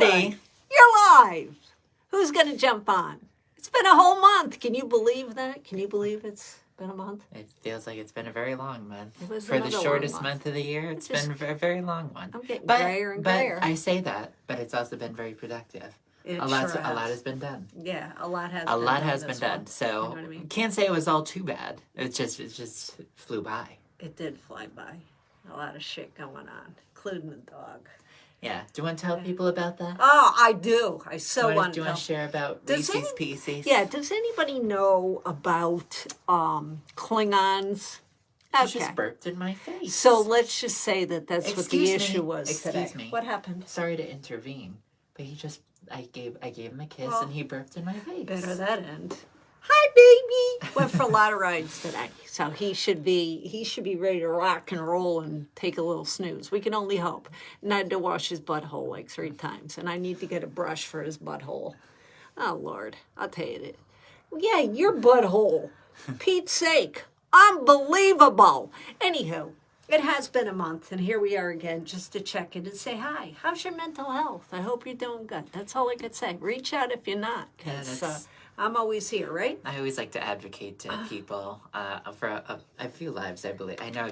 Howdy. You're live. Who's going to jump on? It's been a whole month. Can you believe that? Can you believe it's been a month? It feels like it's been a very long month. It was For the another long shortest month. month of the year, it's Just- been a very long one. I'm getting But, grayer and grayer. but I say that, but it's also been very productive. It A lot sure has. has been done. Yeah, a lot has A been lot done has this been done. month. So You know what I mean? can't say it was all too bad. It just flew by. It did fly by. A lot of shit going on, including the dog. Yeah. Do you want to tell people about that? Oh, I do. I so want Do you want to share about Does Reese's any- Pieces? Yeah, does anybody know about Klingons? You just burped in my face. So let's just say that that's what Excuse the me. issue was Excuse today. me. What happened? Sorry to intervene, but I gave him a kiss Well, and he burped in my face. Better that end. Hi, baby. Went for a lot of rides today, so he should be ready to rock and roll and take a little snooze. We can only hope. And I had to wash his butthole like 3 times, and I need to get a brush for his butthole. Oh Lord, I'll tell you that. Yeah, your butthole. Pete's sake, unbelievable. Anywho, it has been a month, and here we are again just to check in and say hi. How's your mental health? I hope you're doing good. That's all I could say. Reach out if you're not, Yeah, 'cause, that's- I'm always here, right? I always like to advocate to people for a few lives. I believe I know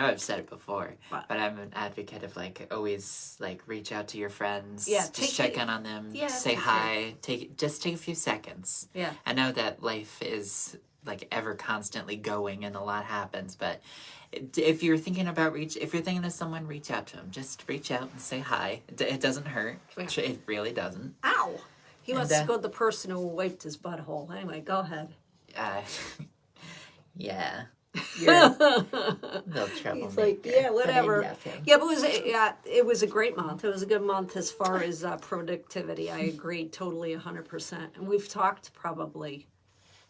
I've said it before, What? but I'm an advocate of like always like reach out to your friends. Yeah, just take check it- in on them. yeah, say take hi. Take a few seconds. Yeah. I know that life is like ever constantly going and a lot happens, but if you're thinking of someone, reach out to them. Just reach out and say hi. It doesn't hurt. Yeah. It really doesn't. Ow! He And, wants to go to the person who wiped his butthole. Anyway, go ahead. Uh, yeah. You're a little troublemaker. He's like, yeah, but I whatever. love him. Yeah, but it was a great month. It was a good month as far as productivity. I agree totally 100%. And we've talked probably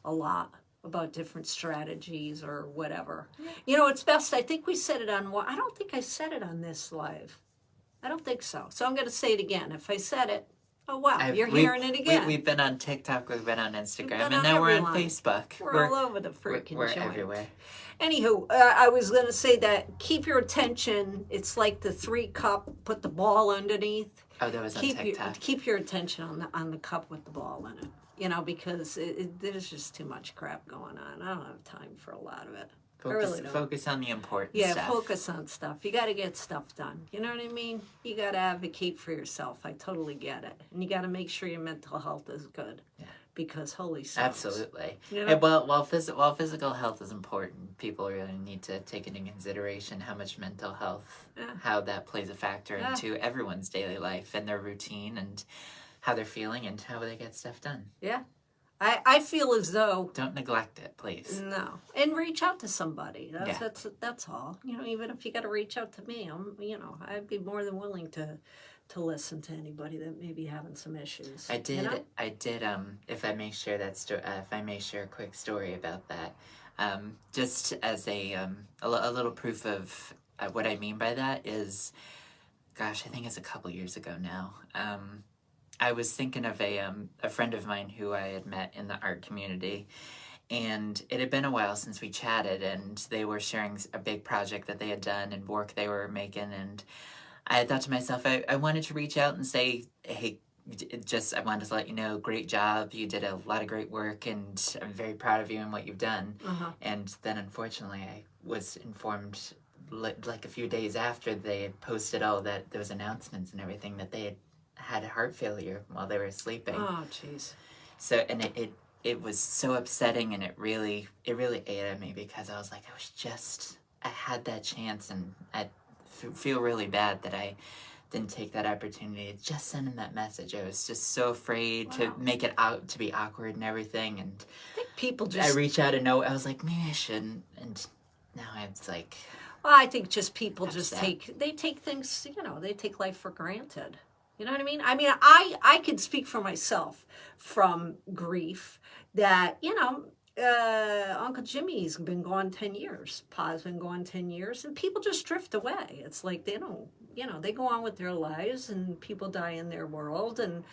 a lot about different strategies or whatever. You know, it's best. I think we said it on one. I don't think I said it on this live. I don't think so. So I'm going to say it again. If I said it, oh wow, you're hearing it again. We've been on TikTok, we've been on Instagram, been and on now we're on everyone. Facebook. We're all over the freaking We're joint. everywhere. Anywho, I was going to say that keep your attention. It's like the 3-cup, put the ball underneath. Oh, that was on TikTok. Keep your attention on the cup with the ball in it. You know, because there's just too much crap going on. I don't have time for a lot of it. I really don't. Focus on the important Yeah, stuff. focus on stuff. You got to get stuff done. You know what I mean? You got to advocate for yourself. I totally get it. And you got to make sure your mental health is good. Yeah. Because holy smokes. Absolutely. You know? And while physical health is important, people really need to take into consideration how much mental health, how that plays a factor into everyone's daily life and their routine and how they're feeling and how they get stuff done. Yeah. I feel as though Don't neglect it, please. no, and reach out to somebody. Yeah. That's all. You know, even if you got to reach out to me, I'd be more than willing to listen to anybody that may be having some issues. I did. You know? I did. If I may share if I may share a quick story about that, just as a little proof of what I mean by that is, gosh, I think it's a couple years ago now. I was thinking of a friend of mine who I had met in the art community, and it had been a while since we chatted, and they were sharing a big project that they had done and work they were making, and I thought to myself, I wanted to reach out and say, hey, I wanted to let you know, great job, you did a lot of great work, and I'm very proud of you and what you've done. Uh-huh. And then unfortunately I was informed like a few days after they had posted all that, those announcements and everything, that they had heart failure while they were sleeping. Oh, jeez. So, and it was so upsetting, and it really ate at me, because I was like, I had that chance, and I feel really bad that I didn't take that opportunity to just send him that message. I was just so afraid to make it out to be awkward and everything, and I think people just. I reach out and I was like, maybe I shouldn't, and now it's like. Well, I think just people Upset. take things, they take life for granted. You know what I mean? I mean, I could speak for myself from grief that, Uncle Jimmy's been gone 10 years. Pa's been gone 10 years. And people just drift away. It's like they don't, they go on with their lives and people die in their world. And,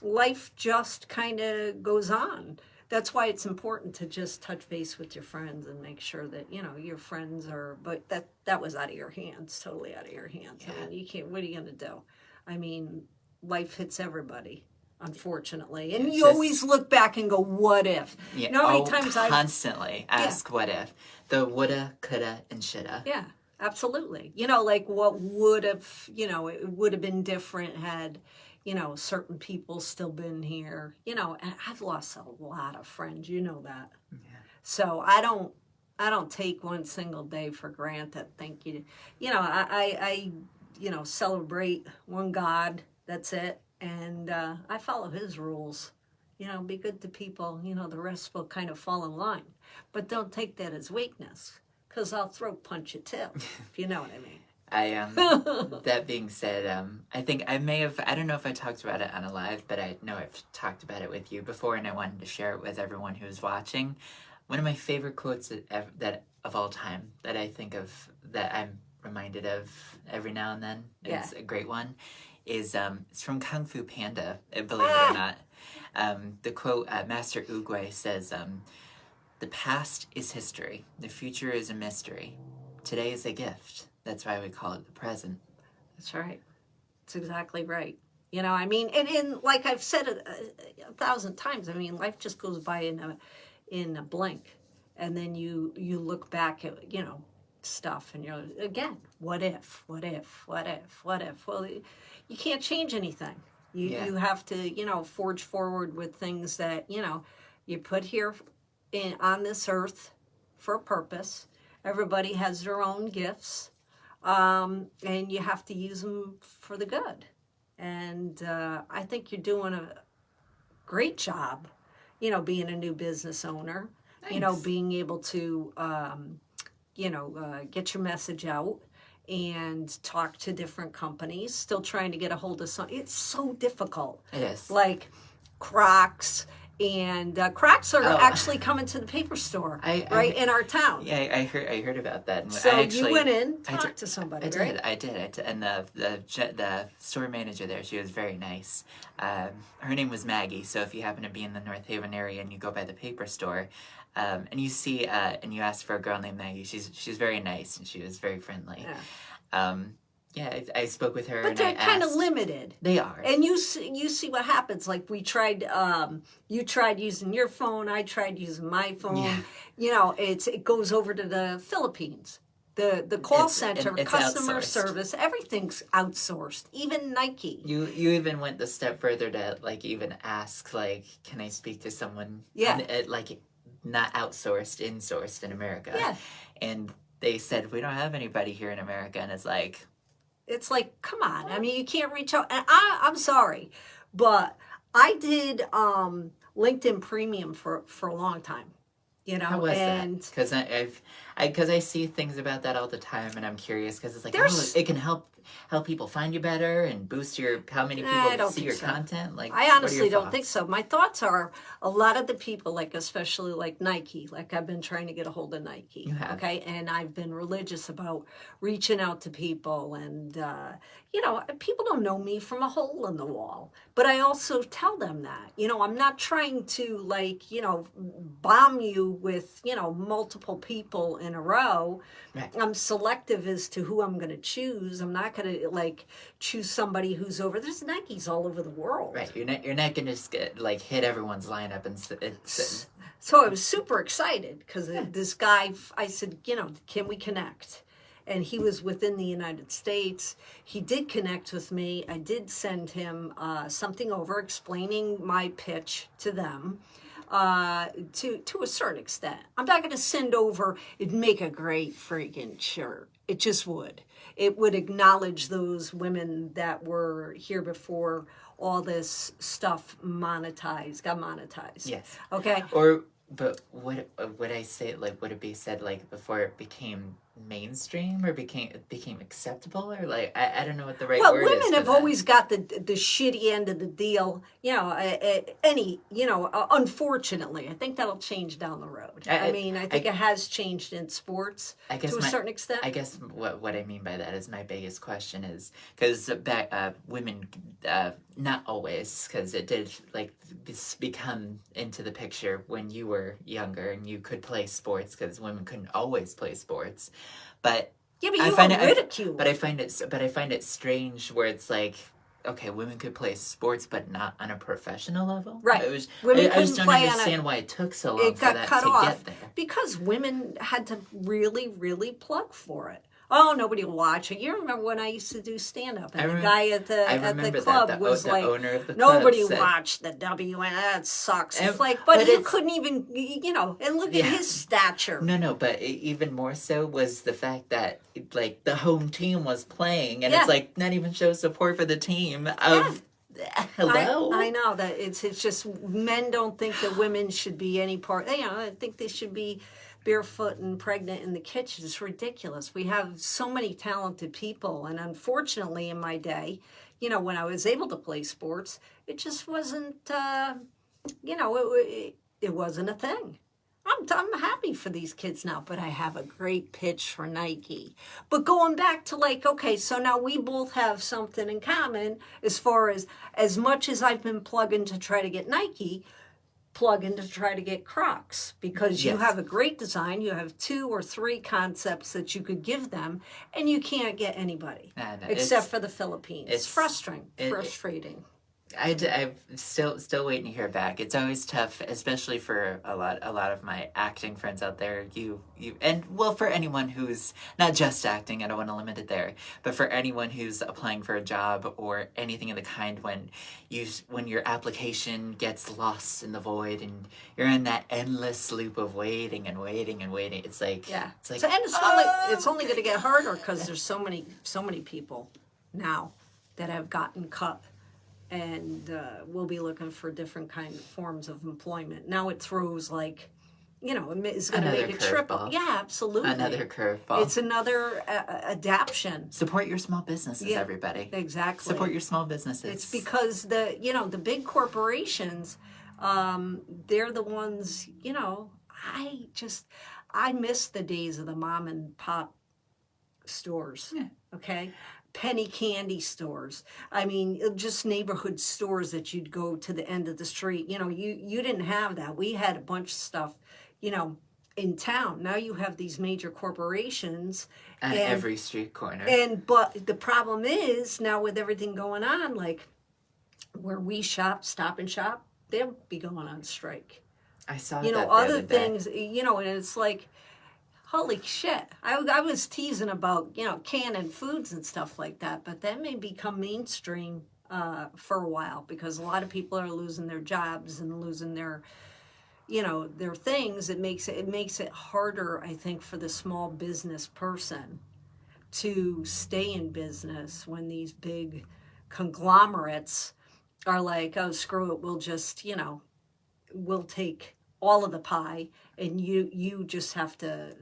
life just kind of goes on. That's why it's important to just touch base with your friends and make sure that, your friends are, but that was out of your hands, totally out of your hands. Yeah. I mean, you can't, what are you going to do? I mean, life hits everybody, unfortunately. And It's you just- always look back and go, what if? Yeah. You know how many times I've constantly ask what if. The woulda, coulda, and shoulda. Yeah, absolutely. You know, like what would have, you know, it would have been different had, you know, certain people still been here. You know, and I've lost a lot of friends, you know that. Yeah. So I don't take one single day for granted. Thank you. You know, I you know, celebrate one God. That's it. And I follow his rules. You know, be good to people. You know, the rest will kind of fall in line. But don't take that as weakness, because I'll throat punch you too, if you know what I mean. That being said, I think I may have, I don't know if I talked about it on a live, but I know I've talked about it with you before, and I wanted to share it with everyone who's watching. One of my favorite quotes that of all time that I think of, that I'm reminded of every now and then, it's a great one, is it's from Kung Fu Panda, believe it or not. The quote, Master Oogway says, "The past is history. The future is a mystery. Today is a gift. That's why we call it the present." That's right. That's exactly right. You know, I mean, and like I've said a thousand times, I mean, life just goes by in a blink, and then you look back at, you know, stuff, and you're again, what if, what if, what if, what if? Well, you can't change anything. You have to, you know, forge forward with things that, you know, you put here on this earth for a purpose. Everybody has their own gifts, and you have to use them for the good. And I think you're doing a great job, you know, being a new business owner. Thanks. You know, being able to, you know, get your message out and talk to different companies. Still trying to get a hold of some. It's so difficult. It is. Like Crocs. And Crocs are actually coming to the paper store in our town. Yeah, I heard about that. And So I actually, you went in, talked to somebody, right? I did. And the store manager there, she was very nice. Her name was Maggie. So if you happen to be in the North Haven area and you go by the paper store, and you see and you ask for a girl named Maggie, she's very nice and she was very friendly. Yeah. I spoke with her. But and they're I kind of asked- limited. They are. And you see what happens. Like we tried, you tried using your phone. I tried using my phone. Yeah. You know, it goes over to the Philippines. The call center, it's customer outsourced. service, everything's outsourced. Even Nike. You even went the step further to like even ask like, can I speak to someone? Yeah. Like not outsourced, insourced in America. Yeah. And they said we don't have anybody here in America, and it's like. It's like, come on. I mean, you can't reach out. And I'm sorry, but I did LinkedIn Premium for a long time. You know, How was and that? Because I see things about that all the time, and I'm curious because it's like, There's- it can help people find you better and boost how many I people don't see think your so. content. Like, I what are honestly your don't thoughts? think so. My thoughts are a lot of the people, like especially like Nike, like I've been trying to get a hold of Nike. You have. Okay. And I've been religious about reaching out to people. And, you know, people don't know me from a hole in the wall. But I also tell them that, you know, I'm not trying to like, you know, bomb you with, you know, multiple people in a row. Right. I'm selective as to who I'm going to choose. I'm not going to like choose somebody who's over. There's Nikes all over the world. Right, you're not gonna just like hit everyone's lineup and So I was super excited because this guy, I said, you know, can we connect? And he was within the United States. He did connect with me. I did send him something over explaining my pitch to them. To a certain extent. I'm not going to send over, it'd make a great freaking shirt. It just would. It would acknowledge those women that were here before all this stuff got monetized. Yes. Okay? But would I say like would it be said like before it became mainstream or became acceptable or like I don't know what the right Well, word is. women for have that. always got the shitty end of the deal. You know, unfortunately, I think that'll change down the road. I think it has changed in sports I guess to a certain extent. I guess what I mean by that is my biggest question is because women, not always, because it did like become into the picture when you were younger and you could play sports because women couldn't always play sports, but Yeah, but I you find were ridiculed. But I find it strange where it's like okay, women could play sports, but not on a professional level. Right. It was, Women I just couldn't don't play on understand why it took so long it for got that cut to off get there. because women had to really, really plug for it. Oh, nobody will watch it. You remember when I used to do stand up, and the guy at the club was the like, owner of the nobody club said, watched the WN. That sucks. It's And- like, but but you it's- couldn't even, and look at Yeah. his stature. No, but even more so was the fact that like the home team was playing, and Yeah. it's like not even show support for the team. Hello, I know that it's just men don't think that women should be any part. I think they should be barefoot and pregnant in the kitchen. It's ridiculous. We have so many talented people, and unfortunately, in my day, when I was able to play sports, it just wasn't. It wasn't a thing. I'm happy for these kids now, but I have a great pitch for Nike. But going back to okay, so now we both have something in common as far as much as I've been plugging to try to get Nike, plugging to try to get Crocs, because you Yes. have a great design, you have 2 or 3 concepts that you could give them, and you can't get anybody No, except for the Philippines. It's frustrating. I'm still waiting to hear back. It's always tough, especially for a lot of my acting friends out there. For anyone who's not just acting, I don't want to limit it there, but for anyone who's applying for a job or anything of the kind, when your application gets lost in the void and you're in that endless loop of waiting and waiting and waiting, it's like Yeah. it's like It's only going to get harder because there's so many people now that have gotten cut, and we'll be looking for different kind of forms of employment. Now it throws it's going to make it triple. curveball. Yeah, absolutely. Another curveball. It's another adaption. Support your small businesses, everybody. Exactly. Support your small businesses. It's because the big corporations, they're the ones. I miss the days of the mom and pop stores. Yeah. Okay. Penny candy stores. I mean, just neighborhood stores that you'd go to the end of the street. You didn't have that. We had a bunch of stuff, in town. Now you have these major corporations at every street corner. But the problem is now with everything going on, like where we shop, Stop and Shop, they'll be going on strike. I saw that. the Other other day. things, and it's like, holy shit. I was teasing about, canning foods and stuff like that, but that may become mainstream for a while because a lot of people are losing their jobs and losing their things. It makes it harder, I think, for the small business person to stay in business when these big conglomerates are like, oh, screw it, we'll just, we'll take all of the pie and you just have to,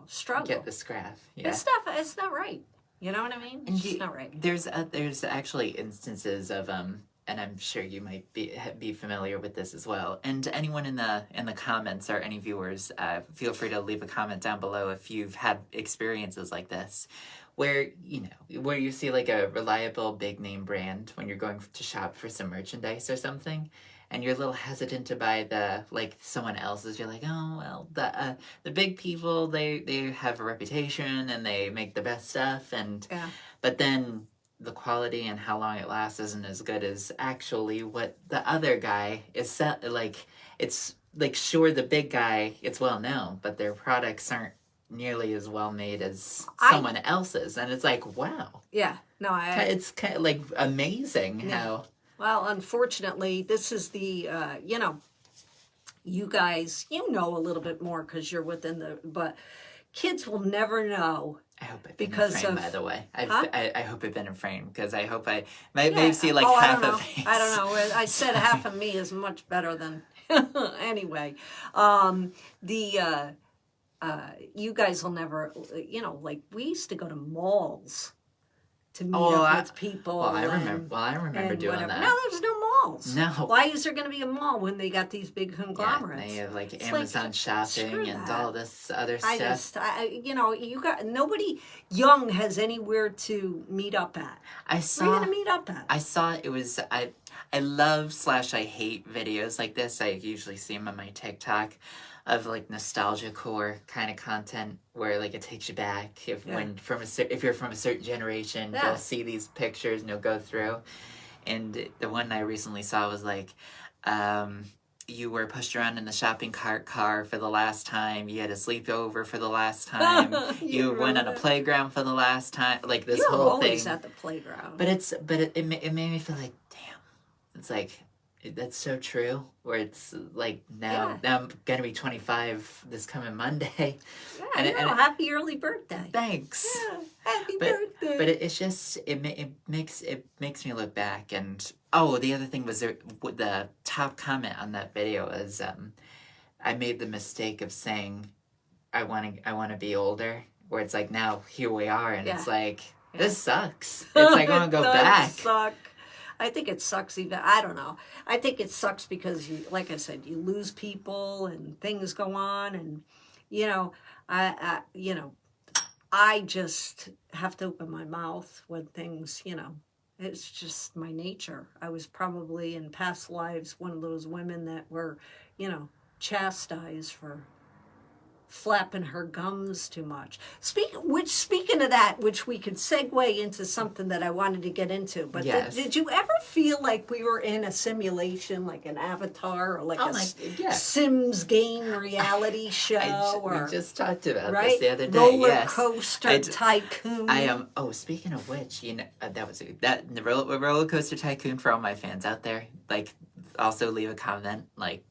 struggle. Get the scrap. Yeah. It's not right. You know what I mean? It's just not right. There's actually instances of and I'm sure you might be familiar with this as well. And anyone in the comments or any viewers, feel free to leave a comment down below if you've had experiences like this, where you see like a reliable big name brand when you're going to shop for some merchandise or something, and you're a little hesitant to buy someone else's. You're like, oh well, the big people they have a reputation and they make the best stuff, but then the quality and how long it lasts isn't as good as actually what the other guy is like. It's like, sure, the big guy, it's well known, but their products aren't nearly as well made as someone else's, and it's like, wow. Yeah, no, it's kind of like amazing how. Well, unfortunately, this is the you guys, a little bit more because you're within but kids will never know. I hope it's been in frame, by the way. I hope it's been in frame because I hope I maybe see like half of it. I don't know. I said half of me is much better than anyway. You guys will never, like we used to go to malls to meet up with people. Well, I remember doing whatever. that. Now there's no malls. No. Why is there going to be a mall when they got these big conglomerates? Yeah, they have like Amazon shopping and all this other stuff. Nobody young has anywhere to meet up at. Where are you going to meet up at? I saw it was, I love / I hate videos like this. I usually see them on my TikTok of like nostalgia core kind of content where like it takes you back if you're from a certain generation, you'll see these pictures and you'll go through. And the one I recently saw was like, you were pushed around in the shopping cart car for the last time. You had a sleepover for the last time. You went on a playground for the last time. Like this You're whole always thing. at the playground. But it made me feel like, damn. It's like, that's so true. Where it's like now I'm gonna be 25 this coming Monday. Yeah, happy early birthday. Thanks. Yeah, happy birthday. But it's just it makes me look back. And the other thing was the top comment on that video is I made the mistake of saying I want to be older. Where it's like now here we are, and it's like this sucks. It's like I want to go back. Suck. I think it sucks even. I don't know. I think it sucks because you, like I said, you lose people and things go on, and I just have to open my mouth when things, it's just my nature. I was probably in past lives one of those women that were, chastised for flapping her gums too much. Speaking of that, which we could segue into something that I wanted to get into, but yes. did you ever feel like we were in a simulation, like an Avatar or like Sims game reality show? We just talked about right? this the other day. Roller Coaster Tycoon. I am. Speaking of which, that was the Roller Coaster Tycoon for all my fans out there. Like, also leave a comment,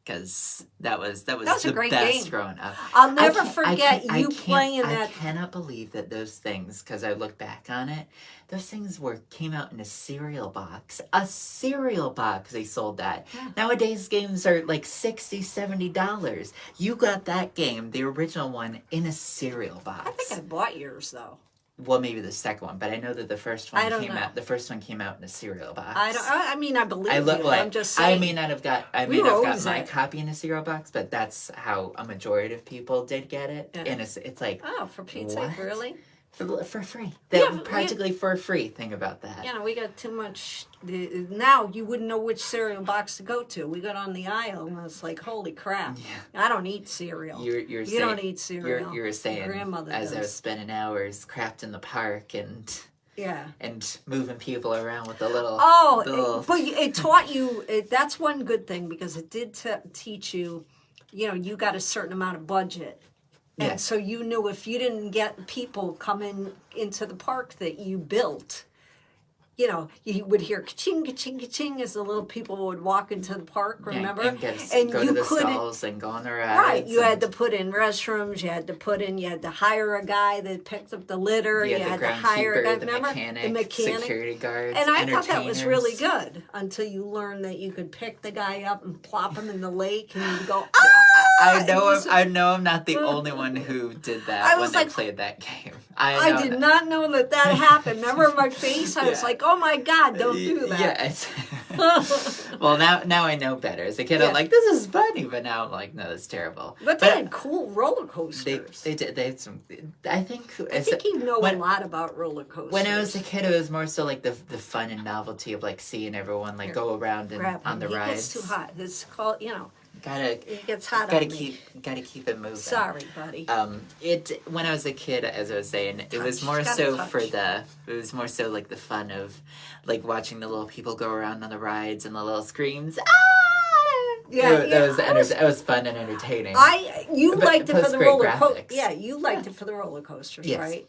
because that was the a great best game. Growing up. I'll never forget you playing that. I cannot believe that those things, because I look back on it, those things came out in a cereal box. A cereal box, they sold that. Yeah. Nowadays, games are like $60, $70. You got that game, the original one, in a cereal box. I think I bought yours, though. Well, maybe the second one, but I know that the first one came out. The first one came out in a cereal box. I believe you. I'm just saying. I may not have got my copy in a cereal box, but that's how a majority of people did get it. Yeah. And it's like, for Pete's sake, really? For free. Practically for free. Think about that. We got too much. Now you wouldn't know which cereal box to go to. We got on the aisle and it's like, holy crap! Yeah. I don't eat cereal. You don't eat cereal. You're saying grandmother as does. I was spending hours crafting the park and moving people around with the little. But it taught you. That's one good thing because it did teach you. You got a certain amount of budget. And so you knew if you didn't get people coming into the park that you built, you would hear ka-ching, ka-ching, ka-ching as the little people would walk into the park, remember? And go to the stalls and go on the rides. Right, you had to put in restrooms, you had to hire a guy that picked up the litter, you had to hire a guy, remember? The mechanic, security guards, and I thought that was really good until you learned that you could pick the guy up and plop him in the lake and you'd go, I know I'm not the only one who did that when they played that game. I did not know that happened. Remember my face? I was like, oh my God, don't do that. Well, now I know better. As a kid, I'm like, this is funny. But now I'm like, no, that's terrible. But they had cool roller coasters. They did. They had some. I think you know a lot about roller coasters. When I was a kid, it was more so like the fun and novelty of like seeing everyone like go around and on the rides. It's too hot. It's called, It gets hot. Gotta keep it moving. Sorry, buddy. When I was a kid, as I was saying, it was more so like the fun of like watching the little people go around on the rides and the little screams. That was fun and entertaining. You liked it for the roller coaster. Yeah, you liked it for the roller coasters, yes. right?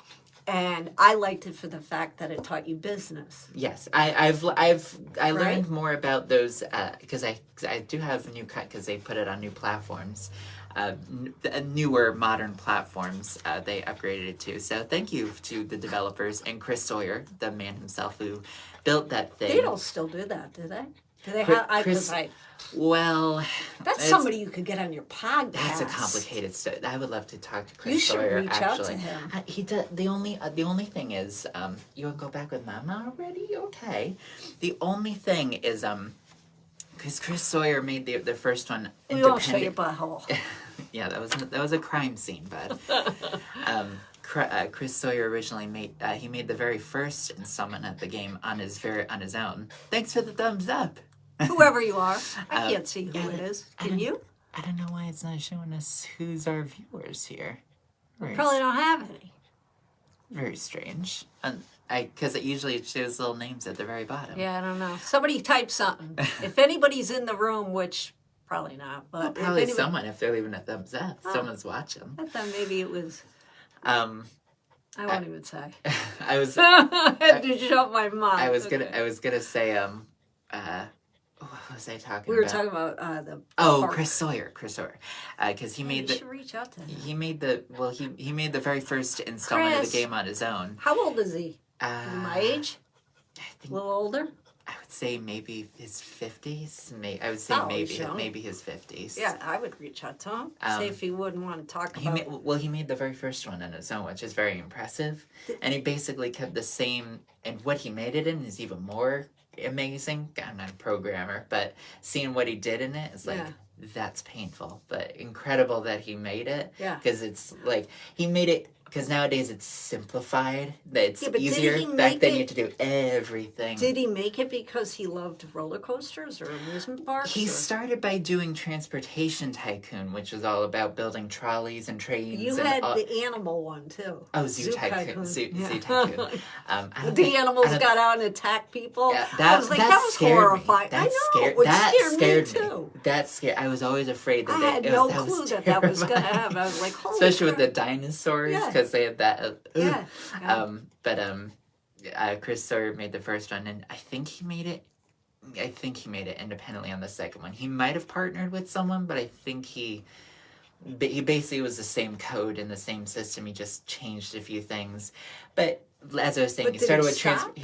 And I liked it for the fact that it taught you business. Yes, I learned more about those because I do have because they put it on new platforms, newer modern platforms. They upgraded it to. So thank you to the developers and Chris Sawyer, the man himself who built that thing. They don't still do that, do they? Do they have? Well, that's somebody you could get on your podcast. That's a complicated story. I would love to talk to Chris you should Sawyer. Reach out to him. He does. The only thing is, you want to go back with Mama already? Okay. The only thing is, because Chris Sawyer made the first one. We won't show your butthole. Yeah, that was a crime scene, bud. Chris Sawyer originally made the very first installment of the game on his own. Thanks for the thumbs up. Whoever you are, I can't see who it is. Can you? I don't know why it's not showing us who's our viewers here. Probably don't have any. Very strange. Because it usually shows little names at the very bottom. Yeah, I don't know. Somebody type something. If anybody's in the room, which probably not, but Well, probably if anybody, someone, if they're leaving a thumbs up, someone's watching. I thought maybe it was. Um, I won't even say. I was I had to shut my mouth. I was Okay. gonna say what was I talking We were about? talking about the. Oh, park. Chris Sawyer, because he Hey, made you the should reach out to him. he made the well he made the very first installment of Chris. the game on his own. How old is he? My age? I A think little older? I would say maybe his 50s. I would say Oh, he's young. maybe his 50s. Yeah, I would reach out to him. See if he wouldn't want to talk He about. he made the very first one on his own, which is very impressive. And he basically kept the same, and what he made it in is even more amazing. I'm not a programmer, but seeing what he did in it is like, Yeah. that's painful, but incredible that he made it. Yeah. Because it's like, he made it, because nowadays it's simplified, that it's Yeah, but did easier. he Back make then it- you had to do everything. Did he make it because he loved roller coasters or amusement parks? He or- started by doing Transportation Tycoon, which was all about building trolleys and trains. You and had all- the animal one too. Oh, Zoo Tycoon. Zoo Tycoon. I don't The think- animals I don't- got out and attacked people. Yeah, I was like, that was scared me. horrifying. That I know, scared, it that scared, scared me too. That scared. I was always afraid that I they, had it no was, clue that that was going to terrifying. happen. I was like, holy Especially with crap. the dinosaurs, Yeah. because they had that. Yeah. Chris Sawyer made the first one, and I think he made it. I think he made it independently on the second one. He might have partnered with someone, but I think he basically was the same code and the same system. He just changed a few things. But as I was saying, But he did started he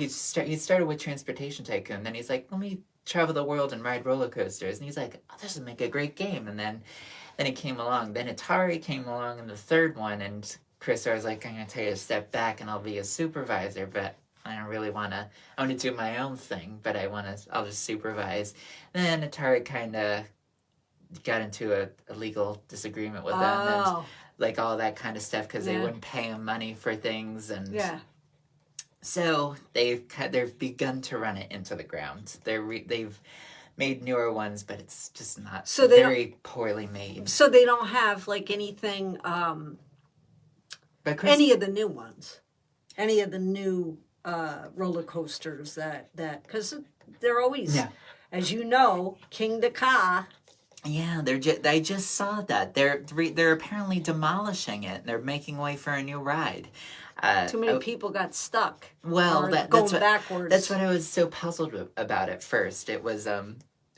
with stop? he started with Transportation Tycoon. Then he's like, let me travel the world and ride roller coasters. And he's like, oh, this would make a great game. And then it came along. Then Atari came along in the third one, and Chris was like, I'm gonna take a step back and I'll be a supervisor, but I don't really wanna. I want to do my own thing, but I'll just supervise. Then Atari kind of got into a legal disagreement with them and Oh, like all that kind of stuff because they Yeah. wouldn't pay him money for things, and yeah. so they've begun to run it into the ground. They've made newer ones, but it's just not So they very poorly made. So they don't have like anything, But Chris, any of the new ones, any of the new roller coasters that because they're always, Yeah. as you know, King Ka. yeah, I just saw that they're apparently demolishing it. They're making way for a new ride. Too many people got stuck. Well, or that's going what backwards. that's what I was so puzzled about at first. It was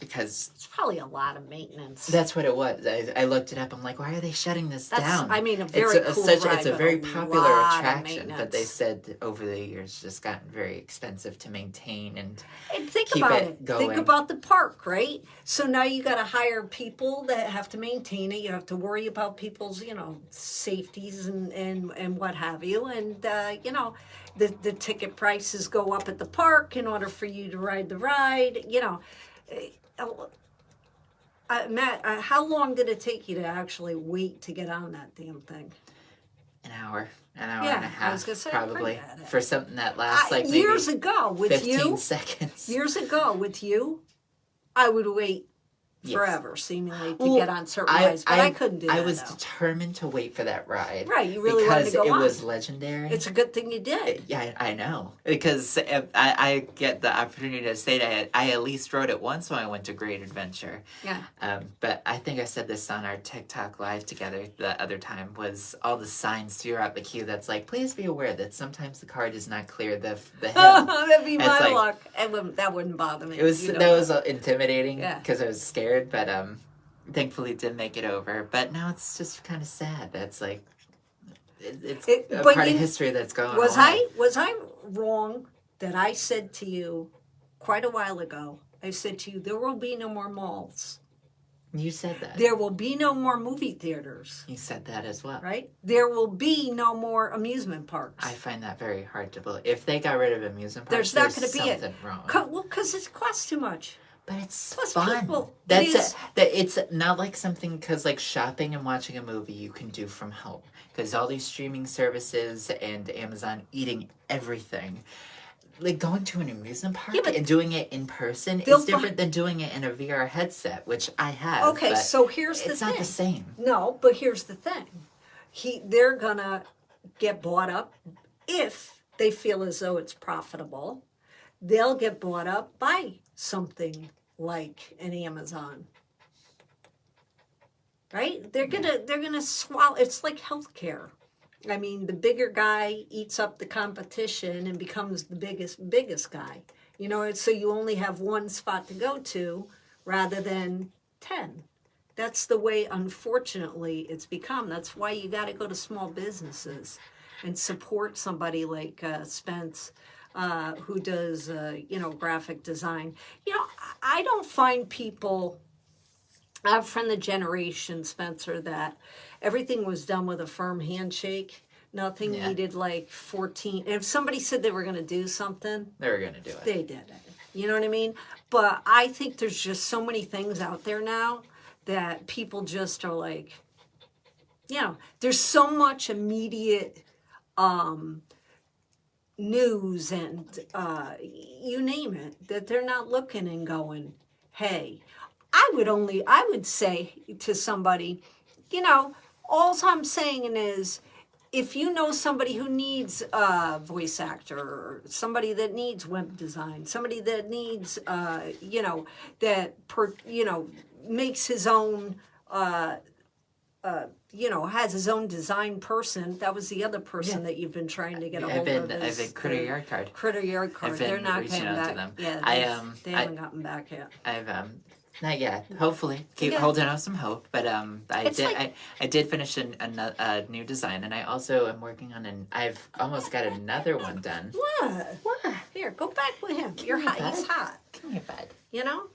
because It's probably a lot of maintenance. that's what it was. I looked it up. I'm like, why are they shutting this That's, down? I mean, a very cool it's ride, a but very a popular lot of attraction, but they maintenance. said that over the years it's just gotten very expensive to maintain and And think keep about it it. going. Think about the park, right? So now you got to hire people that have to maintain it. You have to worry about people's, safeties and what have you. And the ticket prices go up at the park in order for you to ride the ride. Matt, how long did it take you to actually wait to get on that damn thing? an hour and a Yeah, I half, was gonna say, probably pretty bad. for something that lasts like Years maybe ago with 15 you, seconds. years ago with you, I would wait Yes. forever, seemingly, to Well, get on certain rides, but I couldn't do that. I was though. determined to wait for that ride. Right, you really wanted to because go it on. was legendary. It's a good thing you did. Yeah, I know. Because I get the opportunity to say that I at least rode it once when I went to Great Adventure. Yeah. But I think I said this on our TikTok live together the other time, was all the signs throughout the queue that's like, please be aware that sometimes the car does not clear the hill. That'd be It's my like- luck. That wouldn't bother me. It was you know that was intimidating Yeah. because I was scared, but thankfully did make it over. But now it's just kind of sad. That's like it's a but part of you- history that's going Was away. was I wrong that I said to you quite a while ago? I said to you, there will be no more malls. You said that. There will be no more movie theaters. You said that as well. Right? There will be no more amusement parks. I find that very hard to believe. If they got rid of amusement parks, There's not going to be it. something wrong. Because it costs too much. But it's Plus fun. people- That's it is- that. It's not like something because like shopping and watching a movie you can do from home because all these streaming services and Amazon eating everything. Like going to an amusement park Yeah, but and doing it in person they'll is different than doing it in a VR headset, which I have. Okay, but so here's the it's thing. not the same. No, but here's the thing. They're gonna get bought up if they feel as though it's profitable, they'll get bought up by something like an Amazon. Right? They're gonna swallow. It's like healthcare. I mean, the bigger guy eats up the competition and becomes the biggest guy. You know, so you only have one spot to go to rather than 10. That's the way, unfortunately, it's become. That's why you got to go to small businesses and support somebody like Spence, who does, graphic design. You know, I don't find people, I'm from the generation, Spencer, that everything was done with a firm handshake. Nothing needed like 14. If somebody said they were going to do something, They were going to do it. they did it. You know what I mean? But I think there's just so many things out there now that people just are like, there's so much immediate news and you name it, that they're not looking and going, hey, I would say to somebody, all I'm saying is, if you know somebody who needs a voice actor, or somebody that needs web design, somebody that needs, makes his own, has his own design person. That was the other person that you've been trying to get a hold of. I've been Critter Yard Card. Critter Yard Card. I've been They're not reaching getting out back. to them. Yeah, they haven't gotten back yet. I've not yet. Hopefully, keep holding out some hope. But I did finish a new design, and I also am working on I've almost got another one done. What? Here, go back with him. You're hot. He's hot. Come here, bud. You know.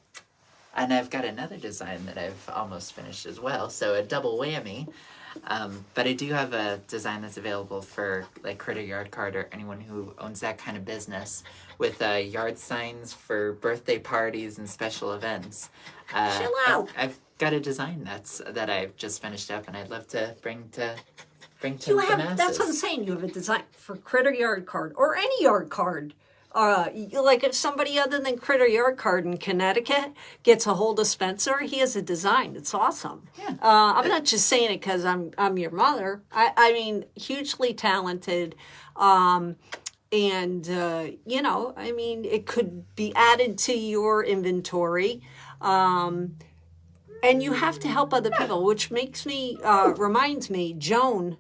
And I've got another design that I've almost finished as well, so a double whammy. But I do have a design that's available for like Critter Yard Card or anyone who owns that kind of business, with yard signs for birthday parties and special events. Chill out. I've got a design that I've just finished up, and I'd love to bring to the masses. That's what I'm saying. You have a design for Critter Yard Card or any yard card. Like if somebody other than Critter Yard Card in Connecticut gets a hold of Spencer, he has a design. It's awesome. Yeah. I'm not just saying it because I'm your mother. I mean, hugely talented. It could be added to your inventory. And you have to help other people, which reminds me, Joan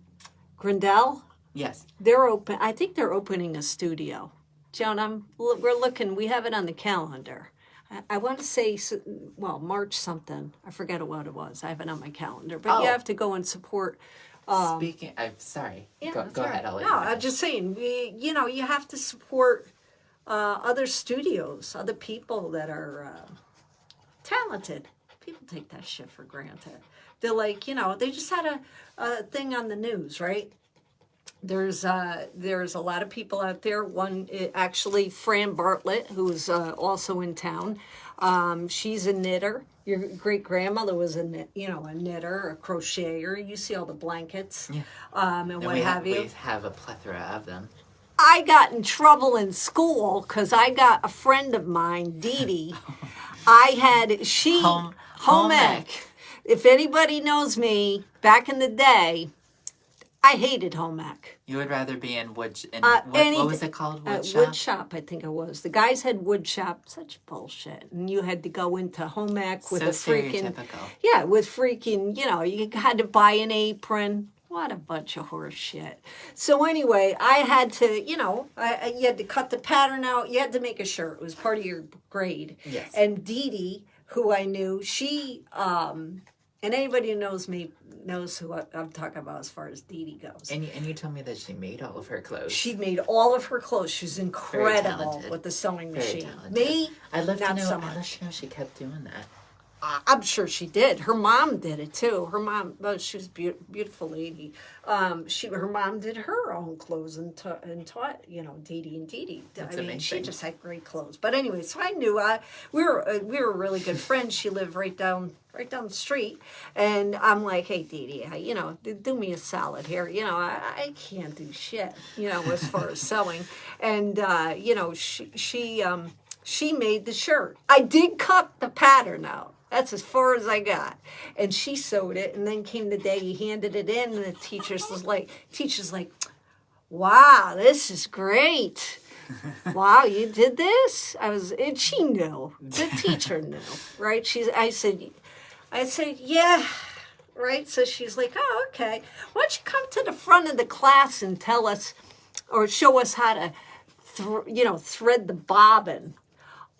Grindell. Yes. I think they're opening a studio. Joan, we're looking. We have it on the calendar. I want to say, March something. I forget what it was. I have it on my calendar. But you have to go and support. Speaking, I'm sorry. Yeah, go ahead. I'll let you No, finish. I'm just saying. You have to support other studios, other people that are talented. People take that shit for granted. They're like, they just had a thing on the news, right? There's a lot of people out there. One, actually, Fran Bartlett, who's also in town. She's a knitter. Your great grandmother was a knitter, a crocheter. You see all the blankets, and what have you. We have a plethora of them. I got in trouble in school because I got a friend of mine, Dee Dee. Home ec. If anybody knows me, back in the day, I hated home ec. You would rather be in wood. What was it called? Wood shop? Wood shop, I think it was. The guys had wood shop. Such bullshit. And you had to go into home ec with So a freaking. stereotypical. Yeah, with freaking, you had to buy an apron. What a bunch of horse shit. So anyway, I had to, you had to cut the pattern out. You had to make a shirt. It was part of your grade. Yes. And Dee Dee, who I knew, she, and anybody who knows me knows who I'm talking about as far as Dee Dee goes. And you told me that she made all of her clothes. She made all of her clothes. She's incredible talented. with the sewing Very machine. talented. Me, I'd love not to know. so I'd love much. to know she kept doing that. I'm sure she did. Her mom did it too. Her mom, she was a beautiful lady. Her mom did her own clothes and taught, Dee Dee and Dee Dee. That's she amazing. just had great clothes. But anyway, so I knew we were really good friends. She lived right down the street, and I'm like, hey, Dee Dee, do me a salad here. I can't do shit, as far as sewing, and she made the shirt. I did cut the pattern out. That's as far as I got. And she sewed it, and then came the day he handed it in, and the teacher's like, wow, this is great. Wow, you did this? And she knew. The teacher knew, right? I said, yeah, right? So she's like, oh, okay. Why don't you come to the front of the class and tell us or show us how to, thread the bobbin?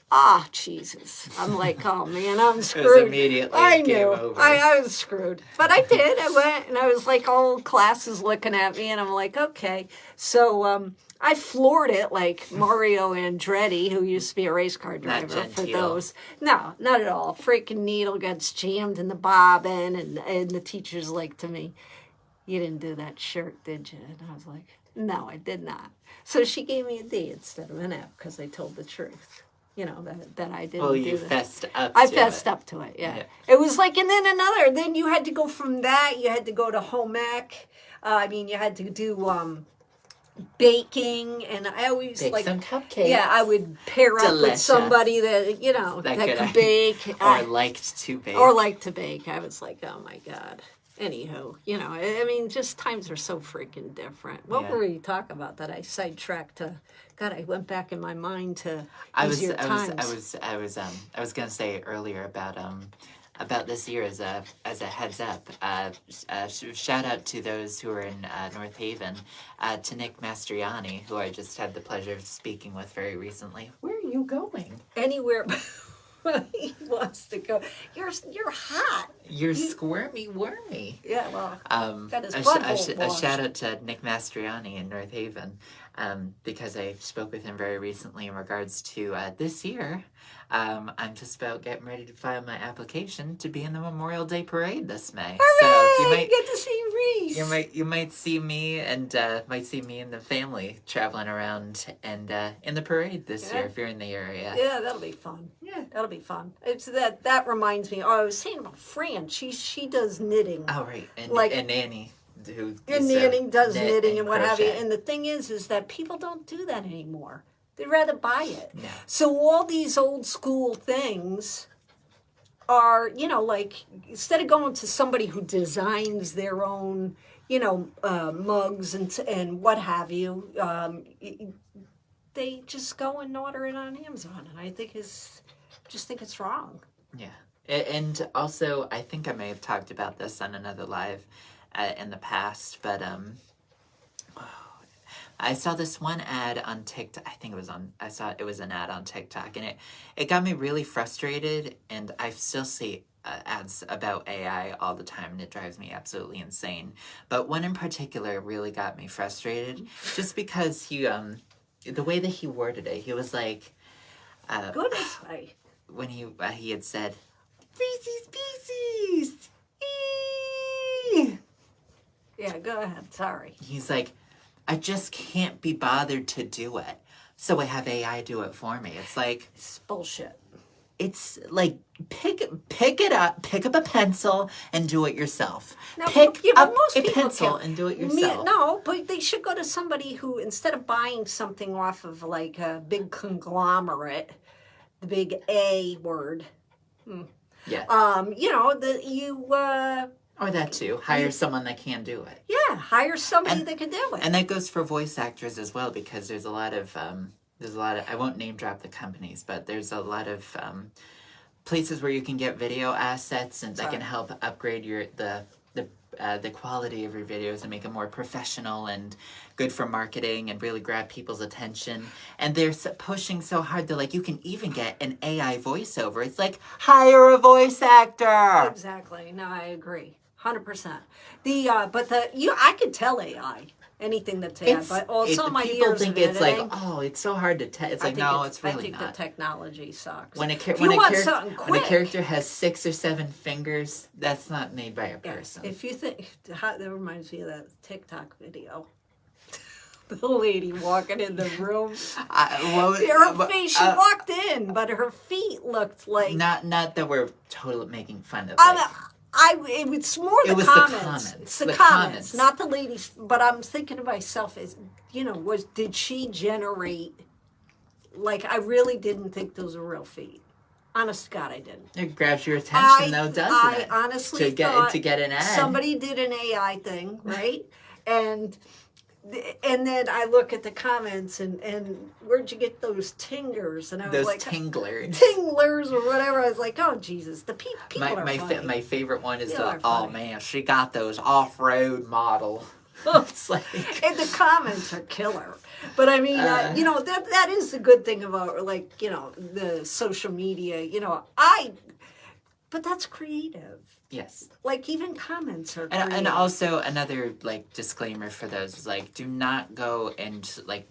Ah, Jesus. I'm like, oh, man, I'm screwed. immediately I game knew. over. I was screwed. But I did. I went, and I was like, all class is looking at me, and I'm like, okay. So I floored it like Mario Andretti, who used to be a race car driver for genteel. those. No, not at all. Freaking needle gets jammed in the bobbin, and the teacher's like to me, you didn't do that shirt, did you? And I was like, no, I did not. So she gave me a D instead of an F because I told the truth. That I didn't Well, do you that. fessed up I to fessed it. up to it, yeah. It was like, and then you had to go from that, you had to go to home ec. You had to do baking, and I always Bake like, some cupcakes. yeah, I would pair up with Delicious. somebody that could bake. Or liked to bake. Or like to bake. I was like, oh my God. Anywho, just times are so freaking different. What Yeah. were we talking about that I sidetracked to? God, I went back in my mind to I was gonna say earlier about this year as a heads up. Shout out to those who are in North Haven, to Nick Mastriani, who I just had the pleasure of speaking with very recently. Where are you going? Anywhere he wants to go. You're hot. You're squirmy wormy. Yeah, well, got his a butthole washed. shout out to Nick Mastriani in North Haven, because I spoke with him very recently in regards to this year. I'm just about getting ready to file my application to be in the Memorial Day Parade this May. Hooray! So you might get to see Reese. you might see me and the family traveling around and in the parade this year if you're in the area. Yeah, that'll be fun. Yeah, that'll be fun. It's that reminds me. Oh, I was saying about Fran. She does knitting. Oh right, and Nanny. Who And used to Nanny does knit knitting and what have you. crochet. And the thing is that people don't do that anymore. They'd rather buy it. Yeah. So all these old school things are, like, instead of going to somebody who designs their own, mugs and what have you, they just go and order it on Amazon. And I think it's wrong. Yeah. And also, I think I may have talked about this on another live in the past, but I saw this one ad on TikTok. I saw it was an ad on TikTok, and it got me really frustrated, and I still see ads about AI all the time, and it drives me absolutely insane. But one in particular really got me frustrated, just because the way that he worded it, he was like, Go this way. when he had said, Reese's Pieces! Yeah, go ahead. Sorry. He's like, I just can't be bothered to do it, so I have AI do it for me. It's like, It's bullshit. it's like, pick up a pencil and do it yourself. Now, Pick up most a people pencil can. and do it yourself. No, but they should go to somebody who, instead of buying something off of like a big conglomerate, the big A word, Yeah. Or that too. Hire someone that can do it. yeah, hire somebody that can do it. And that goes for voice actors as well, because there's a lot of I won't name drop the companies, but there's a lot of places where you can get video assets and that can help upgrade the quality of your videos and make them more professional and good for marketing and really grab people's attention. And they're pushing so hard. They're like, you can even get an AI voiceover. It's like, hire a voice actor. Exactly. No, I agree. 100%. I could tell AI anything that's AI, but also my people years think of it's like, editing, oh, it's so hard to tell. It's I like, think no, it's really I think not. the technology sucks. When If you want something when a quick, character has 6 or 7 fingers, that's not made by a person. if you think that reminds me of that TikTok video. The lady walking in the room. Her face, she walked in, but her feet looked like. Not that we're totally making fun of. It's more the was the comments. comments. It's the The comments, comments. not the ladies. But I'm thinking to myself, did she generate? Like, I really didn't think those were real feet. Honest to God, I didn't. It grabs your attention, though, doesn't I it? honestly to thought get an ad. somebody did an AI thing, right? And and then I look at the comments and where'd you get those tingers? And I was Those like, tinglers. tinglers or whatever. I was like, oh Jesus, the people are funny. My favorite one is People the are oh funny. man, she got those off-road model. It's like And the comments are killer. But I mean, you know, that is the good thing about, like, you know, the social media. You know, but that's creative. yes. Like, even comments are creative. And also another like disclaimer for those is like do not go and like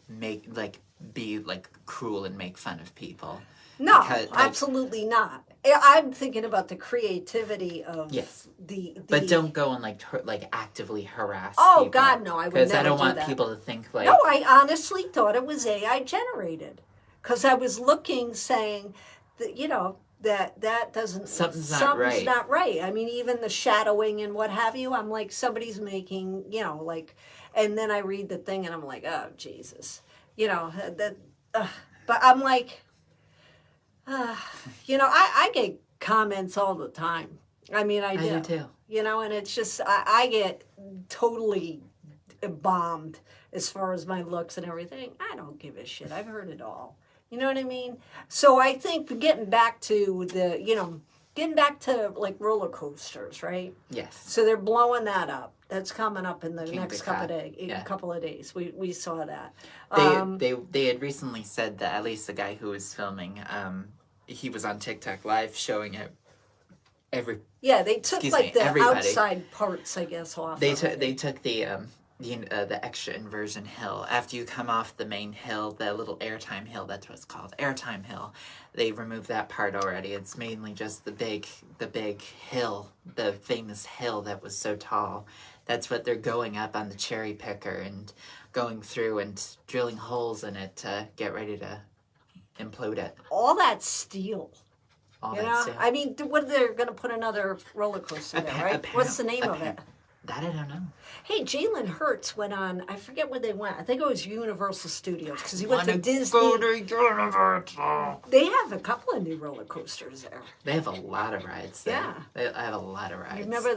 be like cruel and make fun of people. No, Because, like- absolutely not. I'm thinking about the creativity of Yes. the But don't go and like actively harass Oh, people. God, no, I would Because I never don't do want that. people to think like No, I honestly thought it was AI generated. Because I was looking, saying that, you know, that doesn't... Something's not right. not right. I mean, even the shadowing and what have you, I'm like, somebody's making, you know, like... And then I read the thing and I'm like, oh, Jesus. You know, but I'm like... you know, I get comments all the time. I mean, I do too. You know, and it's just, I get totally bombed as far as my looks and everything. I don't give a shit. I've heard it all. You know what I mean? So I think getting back to like roller coasters, right? Yes. So they're blowing that up. That's coming up in the King next Cod. couple couple of days. We saw that. They had recently said that at least the guy who was filming, he was on TikTok Live showing it. They took Excuse like me, the everybody. outside parts, I guess, off. They of took it. they took the extra inversion hill after you come off the main hill, the little airtime hill. That's what it's called, airtime hill. They removed that part already. It's mainly just the big hill, the famous hill that was so tall. That's what they're going up on the cherry picker and going through and drilling holes in it to get ready to implode it. All that steel. All You that know, stuff. I mean, what they're going to put another roller coaster there, right? What's the name of it? That I don't know. Hey, Jalen Hurts went on. I forget where they went. I think it was Universal Studios because he went to Wanna Disney. go to Universal. They have a couple of new roller coasters there. They have a lot of rides there. Yeah. They have a lot of rides. You remember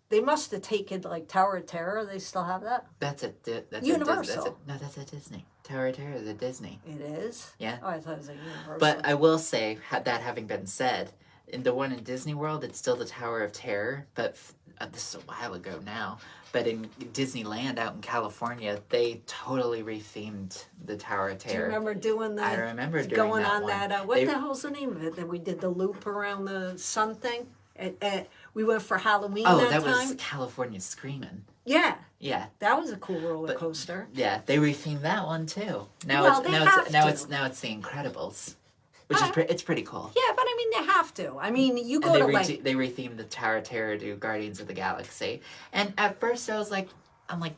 they must have taken like Tower of Terror. They still have that. That's Universal. That's a Disney. Tower of Terror is a Disney. It is. Yeah. Oh, I thought it was a Universal. But I will say, that having been said, in the one in Disney World, it's still the Tower of Terror, but this is a while ago now. But in Disneyland out in California, they totally rethemed the Tower of Terror. Do you remember doing that? I remember doing going that on one. that. What the hell's the name of it? That we did the loop around the sun thing. We went for Halloween. Oh, that that time. was California Screaming. Yeah, Yeah. that was a cool roller coaster. Yeah, they rethemed that one too. Now Well, it's they now have it's now to. it's the Incredibles, which is it's pretty cool. Yeah, but I mean they have to. I mean you And go to like they rethemed the Tower of Terror to Guardians of the Galaxy, and at first I was like,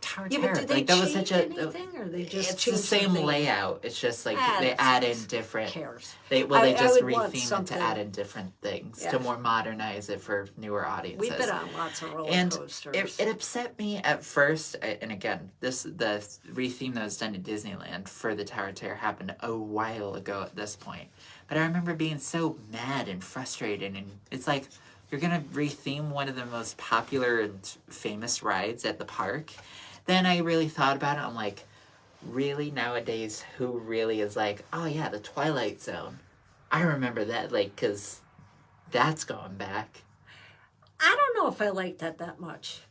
Tower of yeah, Terror. but did they Like that change was such a. anything, or they just It's the changed same thing? layout. It's just like Ah, they that's add in nice. different. Who cares? They I just would want retheme it something- to add in different things Yeah. to more modernize it for newer audiences. We've been on lots of roller And coasters. it upset me at first, and again, the retheme that was done at Disneyland for the Tower of Terror happened a while ago at this point. But I remember being so mad and frustrated, and it's like, you're gonna retheme one of the most popular and famous rides at the park? Then I really thought about it, I'm like, really, nowadays, who really is like, oh yeah, the Twilight Zone. I remember that, like, because that's going back. I don't know if I liked that much.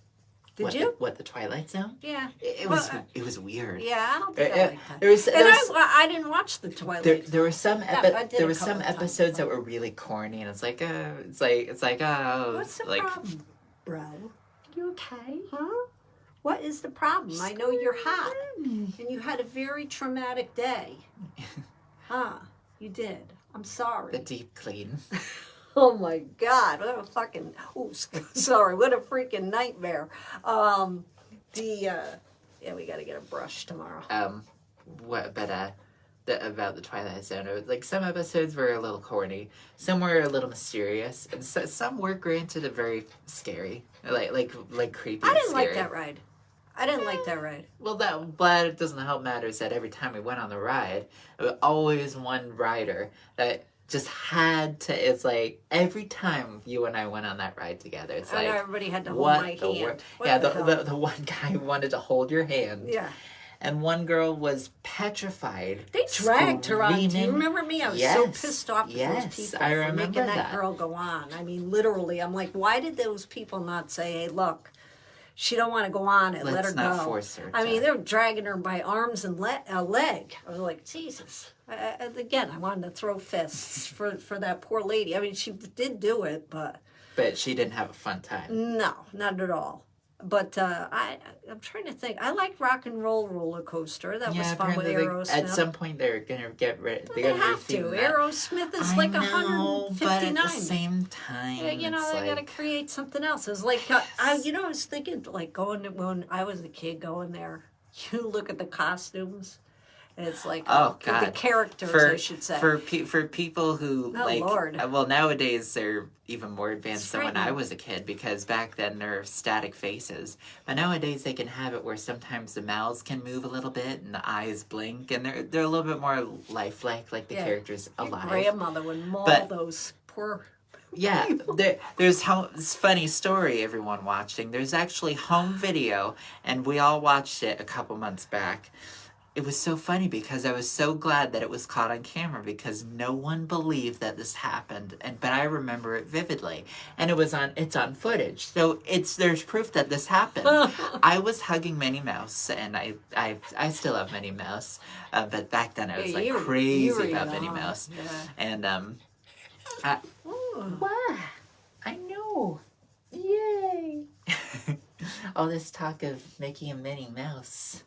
Did you? What, the Twilight Zone? Yeah. It Well, was weird. Yeah, I don't think I liked that. There was, And I didn't watch the Twilight. there were some I did there a were couple some of times, episodes that but- were really corny, and it's like oh, What's the like problem, bro? You okay? Huh? What is the problem? I know you're hot, and you had a very traumatic day. Huh? You did. I'm the sorry. deep clean. Oh my God! What a fucking. Oh, sorry. What a freaking nightmare. Yeah, we got to get a brush tomorrow. About the Twilight Zone, it was, like, some episodes were a little corny, some were a little mysterious, and some were granted a very scary, like creepy. I didn't and like scary. that ride. I didn't like that ride. Well, but it doesn't help matters that every time we went on the ride, there was always one rider that just had to. It's like every time you and I went on that ride together, it's I know like everybody had to hold what my the hand. What yeah, the hell? the one guy wanted to hold your hand. Yeah. And one girl was petrified. They dragged her on. Do you screaming. remember me? I was so pissed off at those people I for remember making that girl go on. I mean, literally, I'm like, why did those people not say, hey, look, she don't want to go on and let her Let's not go. force her I to. mean, they were dragging her by arms and a leg. I was like, Jesus. Again, I wanted to throw fists for that poor lady. I mean, she did do it, but But she didn't have a fun time. no, not at all. But I'm trying to think. I like Rock and Roll Roller Coaster. That was fun with Aerosmith. At some point they're gonna get rid. They They're gonna have to. retheme that. Aerosmith is I like know, 159. but at the same time, You know, it's they got to like, create something else. It's like, I was thinking, like, going to, when I was a kid going there, you look at the costumes, and it's like, oh the god, characters, I should say. for people who Oh, like, Lord. well, nowadays they're even more advanced It's than when I frightening. was a kid, because back then they're static faces, but nowadays they can have it where sometimes the mouths can move a little bit and the eyes blink, and they're a little bit more lifelike, like the characters Your alive. grandmother would maul But- those poor. Yeah, there's this funny story, everyone watching. There's actually home video, and we all watched it a couple months back. It was so funny because I was so glad that it was caught on camera, because no one believed that this happened, but I remember it vividly, and it's on footage, so there's proof that this happened. I was hugging Minnie Mouse, and I still have Minnie Mouse, but back then I was like you crazy were about Minnie young. Mouse, Yeah. and Ooh. Wow, I know. Yay. All this talk of Mickey and Minnie Mouse.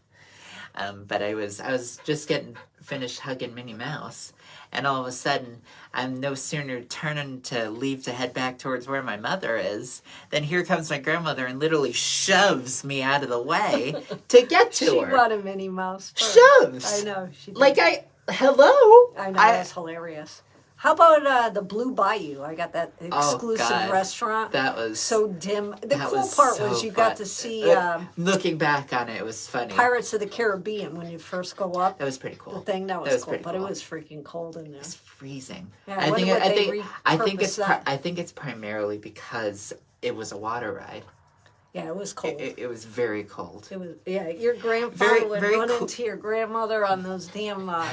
But I was just getting finished hugging Minnie Mouse, and all of a sudden, I'm no sooner turning to leave to head back towards where my mother is, than here comes my grandmother and literally shoves me out of the way to get to She her. wanted Minnie Mouse. Shoves. I know. She did. Like hello. I know, that's hilarious. How about the Blue Bayou? I got that exclusive God. restaurant. That was So dim. The that cool was part so was you got fun. to see Looking back on it, it was funny. Pirates of the Caribbean when you first go up. That was pretty cool. The thing that was cool, pretty but cool. it was freaking cold in there. It's freezing. Yeah, I wonder think what I they think I think repurposed it's that. I think it's primarily because it was a water ride. Yeah, it was cold. It was very cold It was, yeah, your grandfather Very- would very run cool. into your grandmother on those damn. on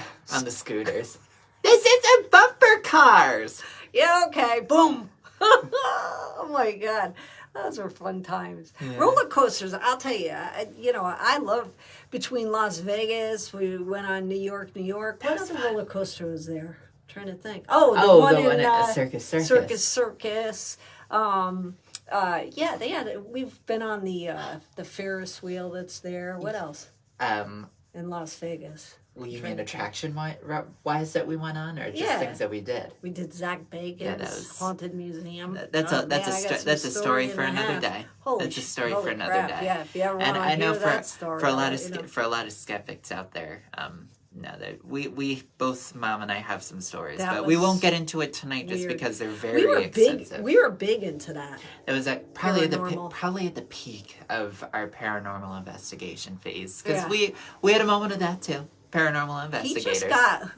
the scooters. This isn't bumper cars. Yeah, okay, boom. Oh my God, those were fun times. Yeah. Roller coasters, I'll tell you. I love between Las Vegas. We went on New York. What was other fun. roller coaster was there? trying to think. Oh, Oh, one the in one at Circus Circus. Circus. Yeah, they had. We've been on the Ferris wheel that's there. What else in Las Vegas? Well, you mean attraction wise that we went on, or just Yeah. things that we did? We did Zach Bacon's that was- Haunted Museum. That's Oh, a that's man, a I got some that's a story and for a another half. day. Holy That's a sh- story for holy another crap. day. Yeah, if you ever And want I to know hear that story, for a lot of you know. for a lot of skeptics out there, no, that we both Mom and I have some stories, That but we was won't get into it tonight just weird. because they're we very were expensive. big. We were big into that. It was probably Paranormal. probably at the peak of our paranormal investigation phase, because Yeah. we had a moment of that too. Paranormal He investigators. just got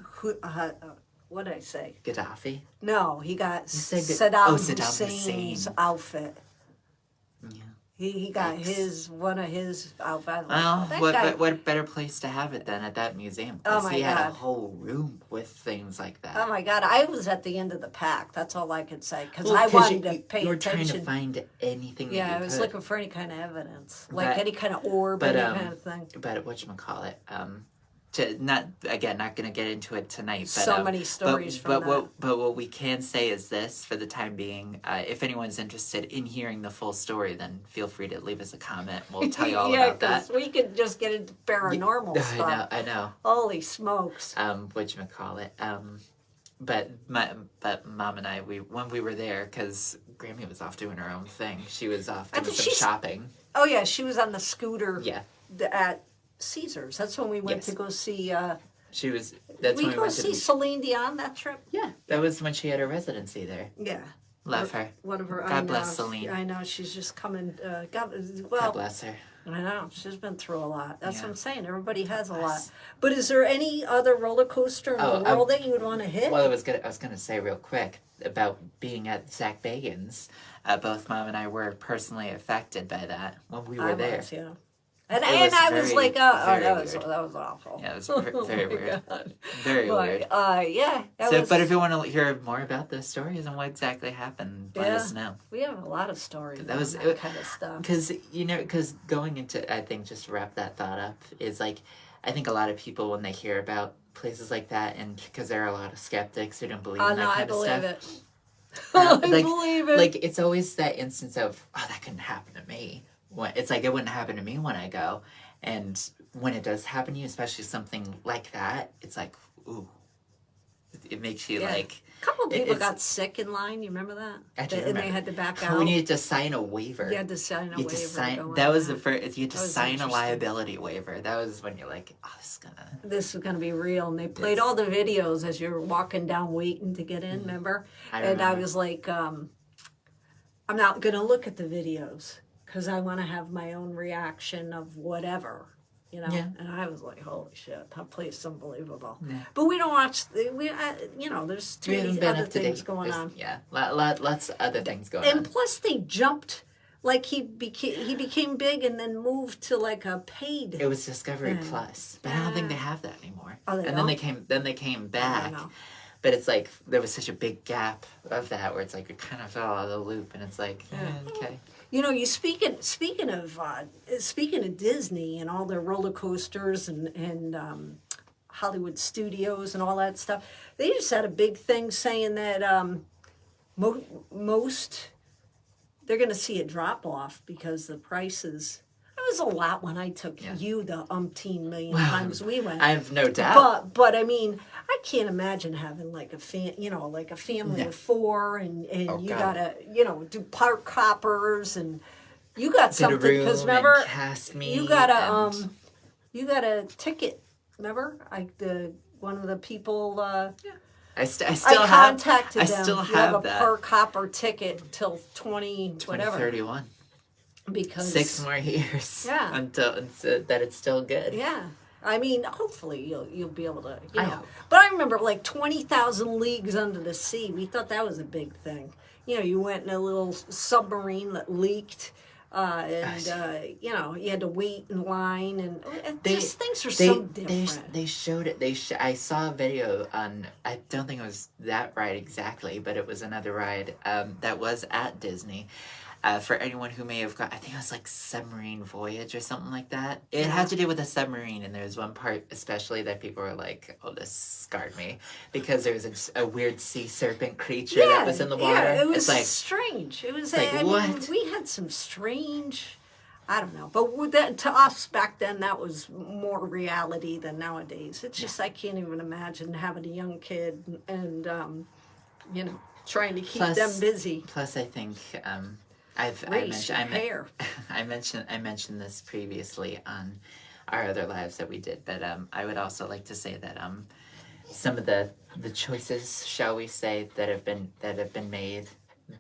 what did I say? Gaddafi. No, he got said Saddam Saddam Hussein's Hussein. outfit. Yeah. He got Yikes. one of his outfits. Well, that guy, what better place to have it than at that museum? Oh 'Cause my he had a God. whole room with things like that. oh my God, I was at the end of the pack. That's all I could say because Well, I 'cause wanted you, to pay you were attention. trying to find anything. Yeah, that I you was could. looking for any kind of evidence, like But- any kind of orb, but, any kind of thing. But whatchamacallit, to not gonna get into it tonight. But, So many stories from that. But what we can say is this for the time being. If anyone's interested in hearing the full story, then feel free to leave us a comment. We'll tell you all Yeah, about that. we could just get into paranormal stuff. I know. Holy smokes! Whatchamacallit. But Mom and I, when we were there, because Grammy was off doing her own thing. She was off I doing think some she's- shopping. Oh yeah, she was on the scooter. Yeah. At Caesars. That's when we went Yes. to go see. She was. That's we when we go went see to. Celine Dion that trip. Yeah, that was when she had her residency there. Yeah. Love her. One of her. God I know, bless Celine. I know she's just coming. God Well, bless her. I know. She's been through a lot. That's what Yeah. I'm saying. Everybody has a lot. Bless. But is there any other roller coaster in Oh, the world that you would want to hit? Well, I was gonna say real quick about being at Zach Bagans. Both Mom and I were personally affected by that when we were I there. was, yeah. And It was I was very, like, oh, very that was awful. Yeah, it was Oh very my weird. God. Very But, weird. yeah. That So, was, but if you want to hear more about the stories and what exactly happened, let Yeah. us know. we have a lot of stories That on was- that kind of stuff. Because going into, I think, just to wrap that thought up, is like, I think a lot of people, when they hear about places like that, and because there are a lot of skeptics who don't believe Oh, in that no, I kind of believe stuff. it. Uh, I like- believe it. Like, it's always that instance of, oh, that couldn't happen to me. It's like, it wouldn't happen to me when I go. And when it does happen to you, especially something like that, it's like, ooh. It makes you Yeah. like, a couple of people it's- got sick in line. You remember that? I do And they remember. had to back out. we needed to sign a waiver. You had to sign a You had waiver. to sign. going That was on. the first. You had to That was sign a interesting. liability waiver. That was when you're like, oh, this is gonna. This is going to be real. And they played Yes. all the videos as you're walking down waiting to get in, remember? I And I remember. was like, I'm not going to look at the videos because I want to have my own reaction of whatever, you know? Yeah. And I was like, holy shit, that place is unbelievable. Yeah. But we don't watch, there's too We many haven't been other up to things date. going There's- on. Yeah, lots of other things going And on. plus they jumped, like he became big and then moved to like a paid. It was Discovery Yeah. Plus, but I don't think they have that anymore. Oh, they and then they came I back. don't know. But it's like there was such a big gap of that where it's like it kind of fell out of the loop, and it's like okay. You know, you speaking of Disney and all their roller coasters and Hollywood studios and all that stuff. They just had a big thing saying that most they're going to see a drop off because the prices. It was a lot when I took you the umpteen million times we went. I have no doubt. But I mean, I can't imagine having like a family No. of four, and Oh, you God. gotta do park hoppers, and you got Get a something room because remember and cast me. you got a and- you got a ticket. Remember, one of the people. I still I have. contacted I them. still You have have a that. park hopper ticket till 20 whatever 2031. because 6 more years. Yeah. Until that it's still good. Yeah. I mean, hopefully you'll be able to, I hope. But I remember like 20,000 Leagues Under the Sea. We thought that was a big thing. You went in a little submarine that leaked, and you had to wait in line, and just things are so different. They showed it. I saw a video on. I don't think it was that ride exactly, but it was another ride that was at Disney. For anyone who may have got, I think it was like Submarine Voyage or something like that. It had to do with a submarine, and there was one part especially that people were like, "Oh, this scarred me," because there was a weird sea serpent creature that was in the water. Yeah, it was it's like, strange. It was like, I mean, what? we had some strange. I don't know, but to us back then, that was more reality than nowadays. It's just I can't even imagine having a young kid and trying to keep Plus- them busy. plus I think Race your hair. I mentioned this previously on our other lives that we did, but I would also like to say that some of the choices, shall we say, that have been made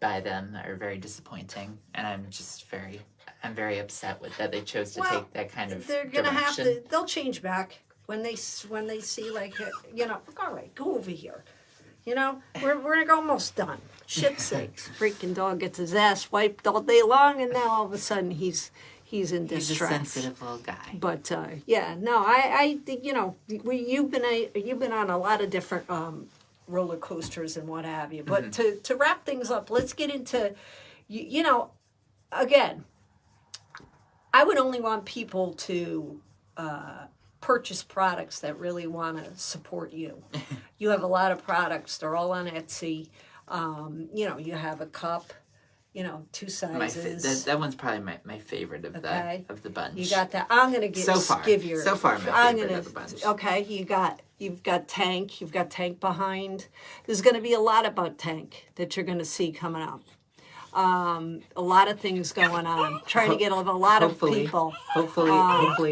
by them are very disappointing, and I'm very upset with that they chose to Well, take that kind of They're gonna have direction. to. They'll change back when they see like all right, go over here. We're almost done. Shit sakes, freaking dog gets his ass wiped all day long, and now all of a sudden he's in He's a distress. sensitive little guy. But I think you've been on a lot of different roller coasters and what have you. But to wrap things up, let's get into again. I would only want people to purchase products that really want to support you. You have a lot of products; they're all on Etsy. You have a cup. Two sizes. That one's probably my favorite of Okay. the bunch. You got that. I'm gonna So far my favorite of the bunch. Okay, you've got Tank. You've got Tank behind. There's gonna be a lot about Tank that you're gonna see coming up. A lot of things going on. Trying to get a lot of people. Hopefully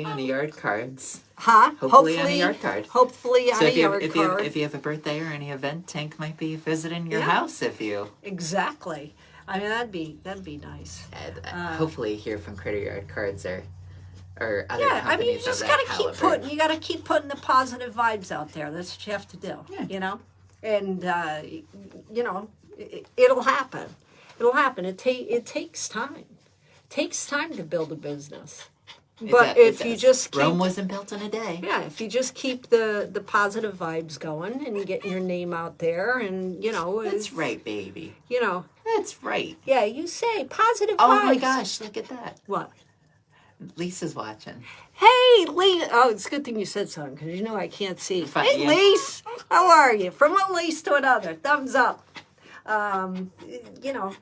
on the yard cards. Huh? Hopefully on a yard card. Hopefully on So a if you, yard if card. you if you have a birthday or any event, Tank might be visiting your Yeah. house if you. Exactly. I mean that'd be nice. And hopefully here from Critter Yard Cards are or other Yeah, I mean, you companies just of gotta that keep caliber. putting. You gotta keep putting the positive vibes out there. That's what you have to do. Yeah. You know, and you know, it'll happen. It'll happen. It takes time. It takes time to build a business. But if you just keep, Rome wasn't built in a day. yeah, if you just keep the positive vibes going and getting your name out there, and you know, That's right, baby. you know, That's right. yeah, you say positive Oh vibes. my gosh, look at that. What? Lisa's watching. Hey, Lise. Oh, it's a good thing you said something because you know I can't see. Hey, Yeah. Lise. How are you? From one Lise to another. Thumbs up. You know,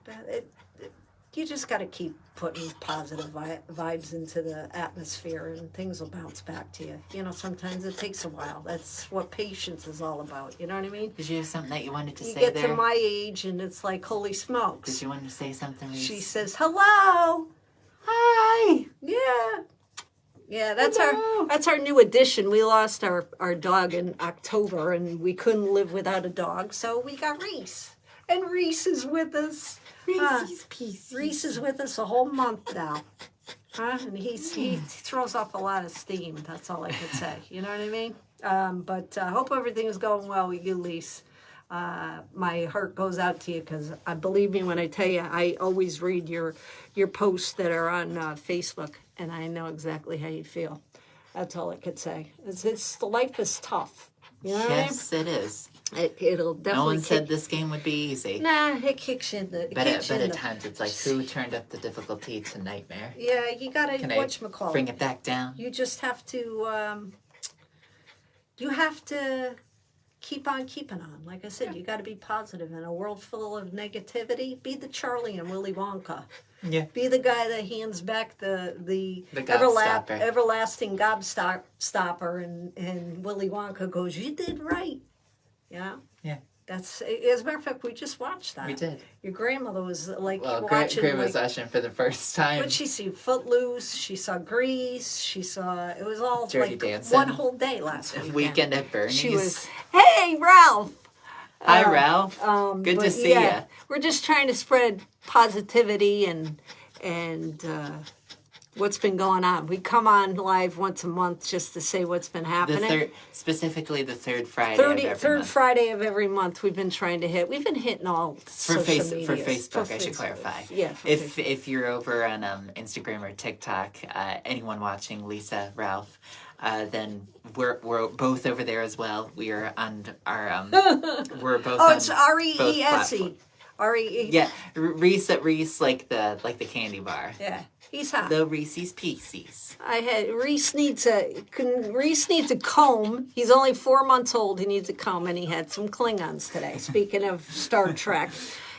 you just got to keep putting positive vibes into the atmosphere and things will bounce back to you. You know, sometimes it takes a while. That's what patience is all about. You know what I mean? Did you have something that you wanted to You say get there? to my age and it's like, holy smokes. Did you want to say something, Lisa? She says, hello. Hi. Yeah. Yeah, Hello. that's our new addition. We lost our dog in October and we couldn't live without a dog, so we got Reese. And Reese is with us. Reese's Pieces. Reese is with us a whole month now. And he throws off a lot of steam. That's all I could say. You know what I mean? But I hope everything is going well with you, Lise. My heart goes out to you because believe me when I tell you, I always read your posts that are on Facebook, and I know exactly how you feel. That's all I could say. It's life is tough. You know what I mean? Yes, it is. It'll definitely. No one said this game would be easy. Nah, it kicks you in the. But at times it's like, who turned up the difficulty to nightmare? Yeah, you gotta Can I whatchamacallit. bring it back down? You just have to. You have to keep on keeping on. Like I said, you got to be positive in a world full of negativity. Be the Charlie and Willy Wonka. Yeah. Be the guy that hands back the gobstopper. everlasting gobstopper, and Willy Wonka goes, "You did right." Yeah. Yeah. That's as a matter of fact, we just watched that. We did. Your grandmother was like Well, watching. Graham was watching for the first time. What she see? Footloose. She saw Grease. She saw. It was all Dirty like Dancing. one whole day last weekend. Weekend at Bernie's. She was. Hey, Ralph. Hi, Ralph. Good But to see yeah, you. we're just trying to spread positivity and what's been going on. We come on live once a month just to say what's been happening. Specifically the third Friday of every Third month. Friday of every month we've been trying to hit. We've been hitting all social media. For Facebook, I should clarify. Yeah. For If you're over on Instagram or TikTok, anyone watching Lisa, Ralph, then we're both over there as well. We are on our we're both. Oh, it's on R-E-E-S-E. both platforms. R-E-E. Yeah, Reese like the candy bar. Yeah. He's hot. The Reese's Pieces. Reese needs a comb. He's only 4 months old. He needs a comb, and he had some Klingons today. Speaking of Star Trek,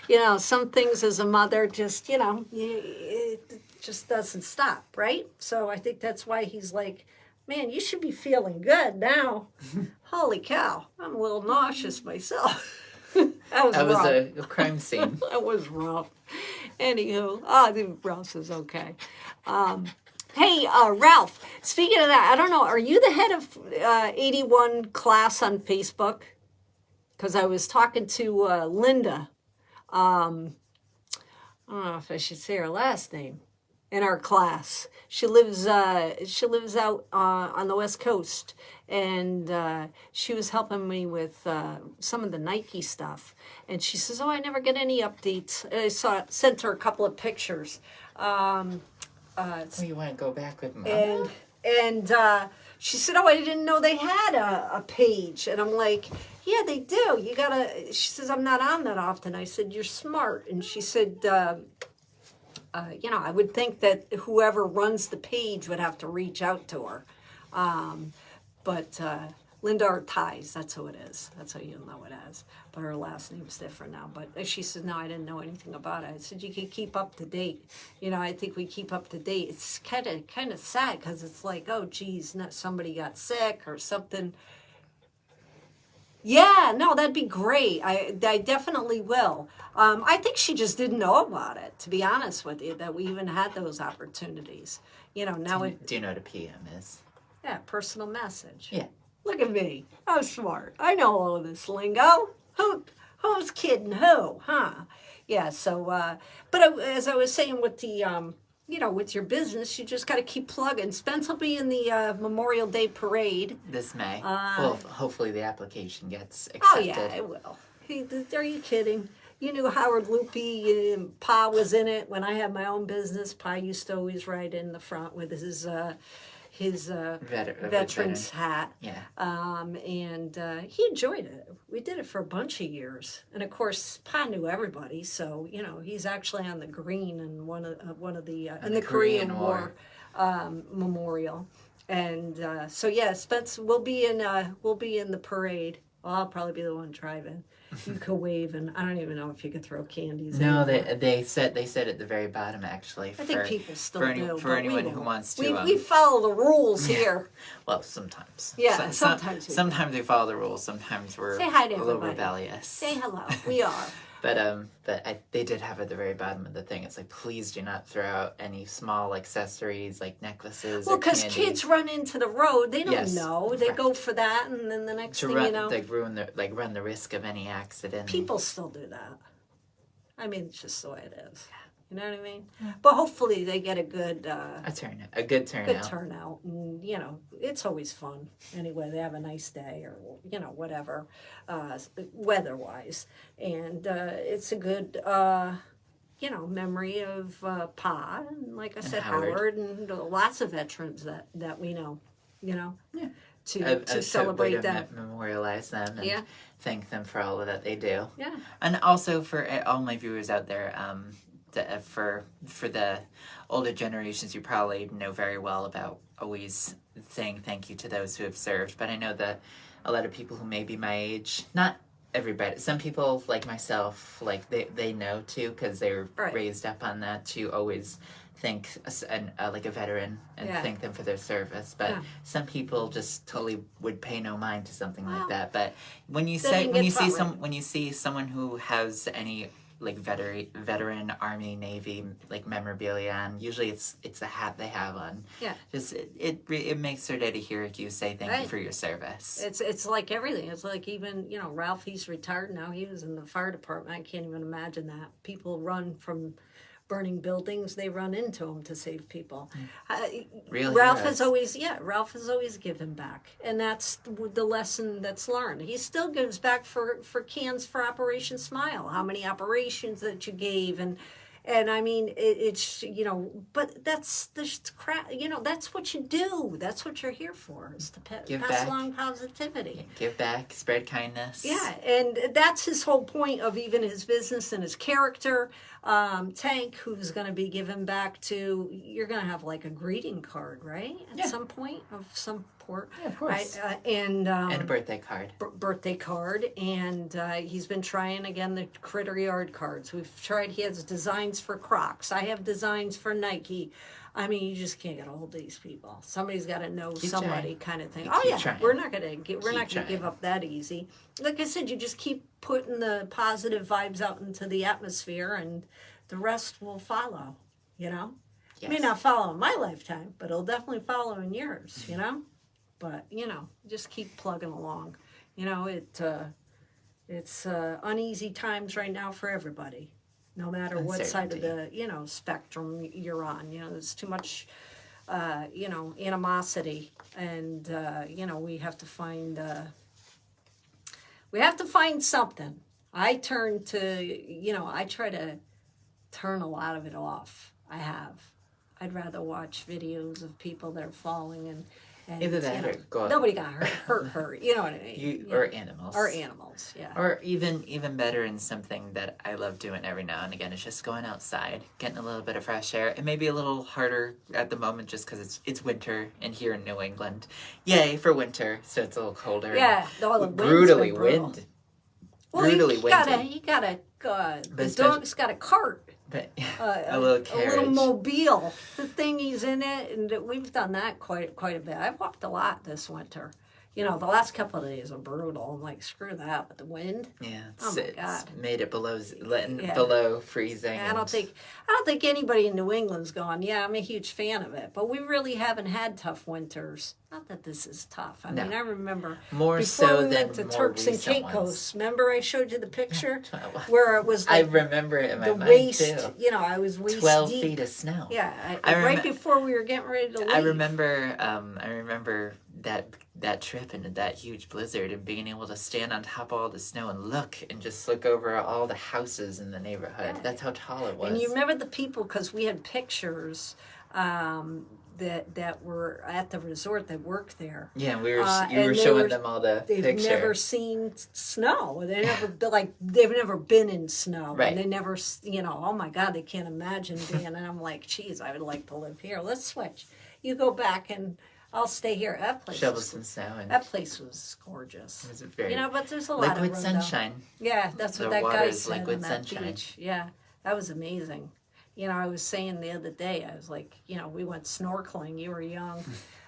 you know, some things as a mother just, you know, it just doesn't stop, right? So I think that's why he's like, man, you should be feeling good now. Holy cow, I'm a little nauseous myself. That was rough. A crime scene. That was rough. Anywho, I think Ralph is okay. Hey, Ralph, speaking of that, I don't know, are you the head of 81 class on Facebook? Because I was talking to Linda. I don't know if I should say her last name. In our class, she lives out on the West Coast, and she was helping me with some of the Nike stuff. And she says, "Oh, I never get any updates." And I sent her a couple of pictures. You want to go back with Mama? And she said, "Oh, I didn't know they had a page." And I'm like, "Yeah, they do. You gotta." She says, "I'm not on that often." I said, "You're smart." And she said, you know, I would think that whoever runs the page would have to reach out to her. But Linda Ortiz, that's who it is. That's how you'll know it as. But her last name's different now. But she said, no, I didn't know anything about it. I said, you can keep up to date. You know, I think we keep up to date. It's kind of sad because it's like, oh, geez, somebody got sick or something. Yeah, no, that'd be great. I definitely will. I think she just didn't know about it, to be honest with you, that we even had those opportunities. You know, now Do you know what a PM is? yeah, personal message. Yeah. Look at me. I'm smart. I know all of this lingo. Who's kidding who, huh? Yeah, so, but as I was saying with the, with your business, you just got to keep plugging. Spence will be in the Memorial Day parade. This May. Well, hopefully the application gets accepted. Oh yeah, it will. Are you kidding? You knew Howard Loopy, Pa was in it when I had my own business. Pa used to always ride in the front with his veteran's hat. Yeah. And he enjoyed it. We did it for a bunch of years, and of course, Pa knew everybody. So he's actually on the green in one of the in the Korean War memorial. And so yeah, Spence will be in the parade. Well, I'll probably be the one driving. You could wave, and I don't even know if you could throw candies. No, they said at the very bottom actually. I think people still do. For anyone who wants to. We follow the rules here. Well, sometimes. Yeah, sometimes. Sometimes we follow the rules. Sometimes we're Say hi to a little everybody. rebellious. Say hello. We are. But they did have at the very bottom of the thing. It's like, please do not throw out any small accessories like necklaces. Well, because kids run into the road. They don't know. They right. go for that, and then the next thing you know, they run the risk of any accident. People still do that. I mean, it's just the way it is. You know what I mean? Yeah. But hopefully they get a good good turnout. Good turnout, and it's always fun. Anyway, they have a nice day, or whatever, weather-wise, and it's a good memory of Pa, and like I said, Howard, and lots of veterans that we know. Yeah. To celebrate them, memorialize them, and thank them for all of that they do. Yeah, and also for all my viewers out there. For the older generations, you probably know very well about always saying thank you to those who have served. But I know that a lot of people who may be my age, not everybody, some people like myself, like they know too, because they were raised up on that, to always thank like a veteran and thank them for their service. But some people just totally would pay no mind to something like that. But when you see someone who has any like veteran Army, Navy like memorabilia, and usually it's a hat they have on. Yeah. Just it makes their day to hear you say thank you for your service. It's like everything. It's like even Ralph, he's retired now. He was in the fire department. I can't even imagine that. People run from burning buildings, they run into them to save people. Really, Ralph has always given back, and that's the lesson that's learned. He still gives back for cans for Operation Smile. How many operations that you gave, and I mean it's but that's crap. That's what you do. That's what you're here for, is to pass along positivity. Give back, spread kindness. Yeah, and that's his whole point of even his business and his character. Tank, who's going to be given back to, you're going to have like a greeting card, right? At some point of some port. Yeah, of course. And a birthday card. Birthday card. And he's been trying, again, the Critter Yard cards. We've tried, he has designs for Crocs. I have designs for Nike. I mean, you just can't get a hold of these people. Somebody's got to know somebody, kind of thing. We're not going to give up that easy. Like I said, you just keep putting the positive vibes out into the atmosphere, and the rest will follow. Yes. It may not follow in my lifetime, but it'll definitely follow in yours. But just keep plugging along. It's uneasy times right now for everybody. No matter what side of the spectrum you're on, there's too much animosity, and we have to find something. I try to turn a lot of it off. I'd rather watch videos of people that are falling and either that or nobody got hurt. You know what I mean? Or animals. Or animals, yeah. Or even better, and something that I love doing every now and again, is just going outside, getting a little bit of fresh air. It may be a little harder at the moment just because it's winter and here in New England. Yay for winter, so it's a little colder. Yeah, the brutally windy. Well, the dog's got a cart. But a little carriage. A little mobile. The thing he's in it, and we've done that quite a bit. I've walked a lot this winter. You know, the last couple of days are brutal. I'm like, screw that with the wind. Yeah, Oh my it's God. made it Yeah. below freezing. I don't think anybody in New England's gone, yeah, I'm a huge fan of it. But we really haven't had tough winters. Not that this is tough. I No. mean, I remember More before so we than went to more Turks and recent Caicos. ones. Remember I showed you the picture Yeah. where it was I like remember it in my the mind waist, too. you know, I was waist 12 deep. feet of snow. Yeah, I right remem- before we were getting ready to leave. I remember that trip into that huge blizzard and being able to stand on top of all the snow and just look over all the houses in the neighborhood. Yeah. That's how tall it was. And you remember the people, because we had pictures that were at the resort that worked there. Yeah, you and were they showing were- them all the They've pictures. never seen snow. They've never been in snow. Right. And they never, oh my God, they can't imagine being. And I'm like, geez, I would like to live here. Let's switch. You go back and I'll stay here. That place. Shovel some snow and That place was gorgeous. it was very But there's a lot of liquid room, sunshine. though. Yeah, that's what The that water guy is said liquid on that sunshine. beach. Yeah, that was amazing. I was saying the other day, I was like, we went snorkeling. You were young.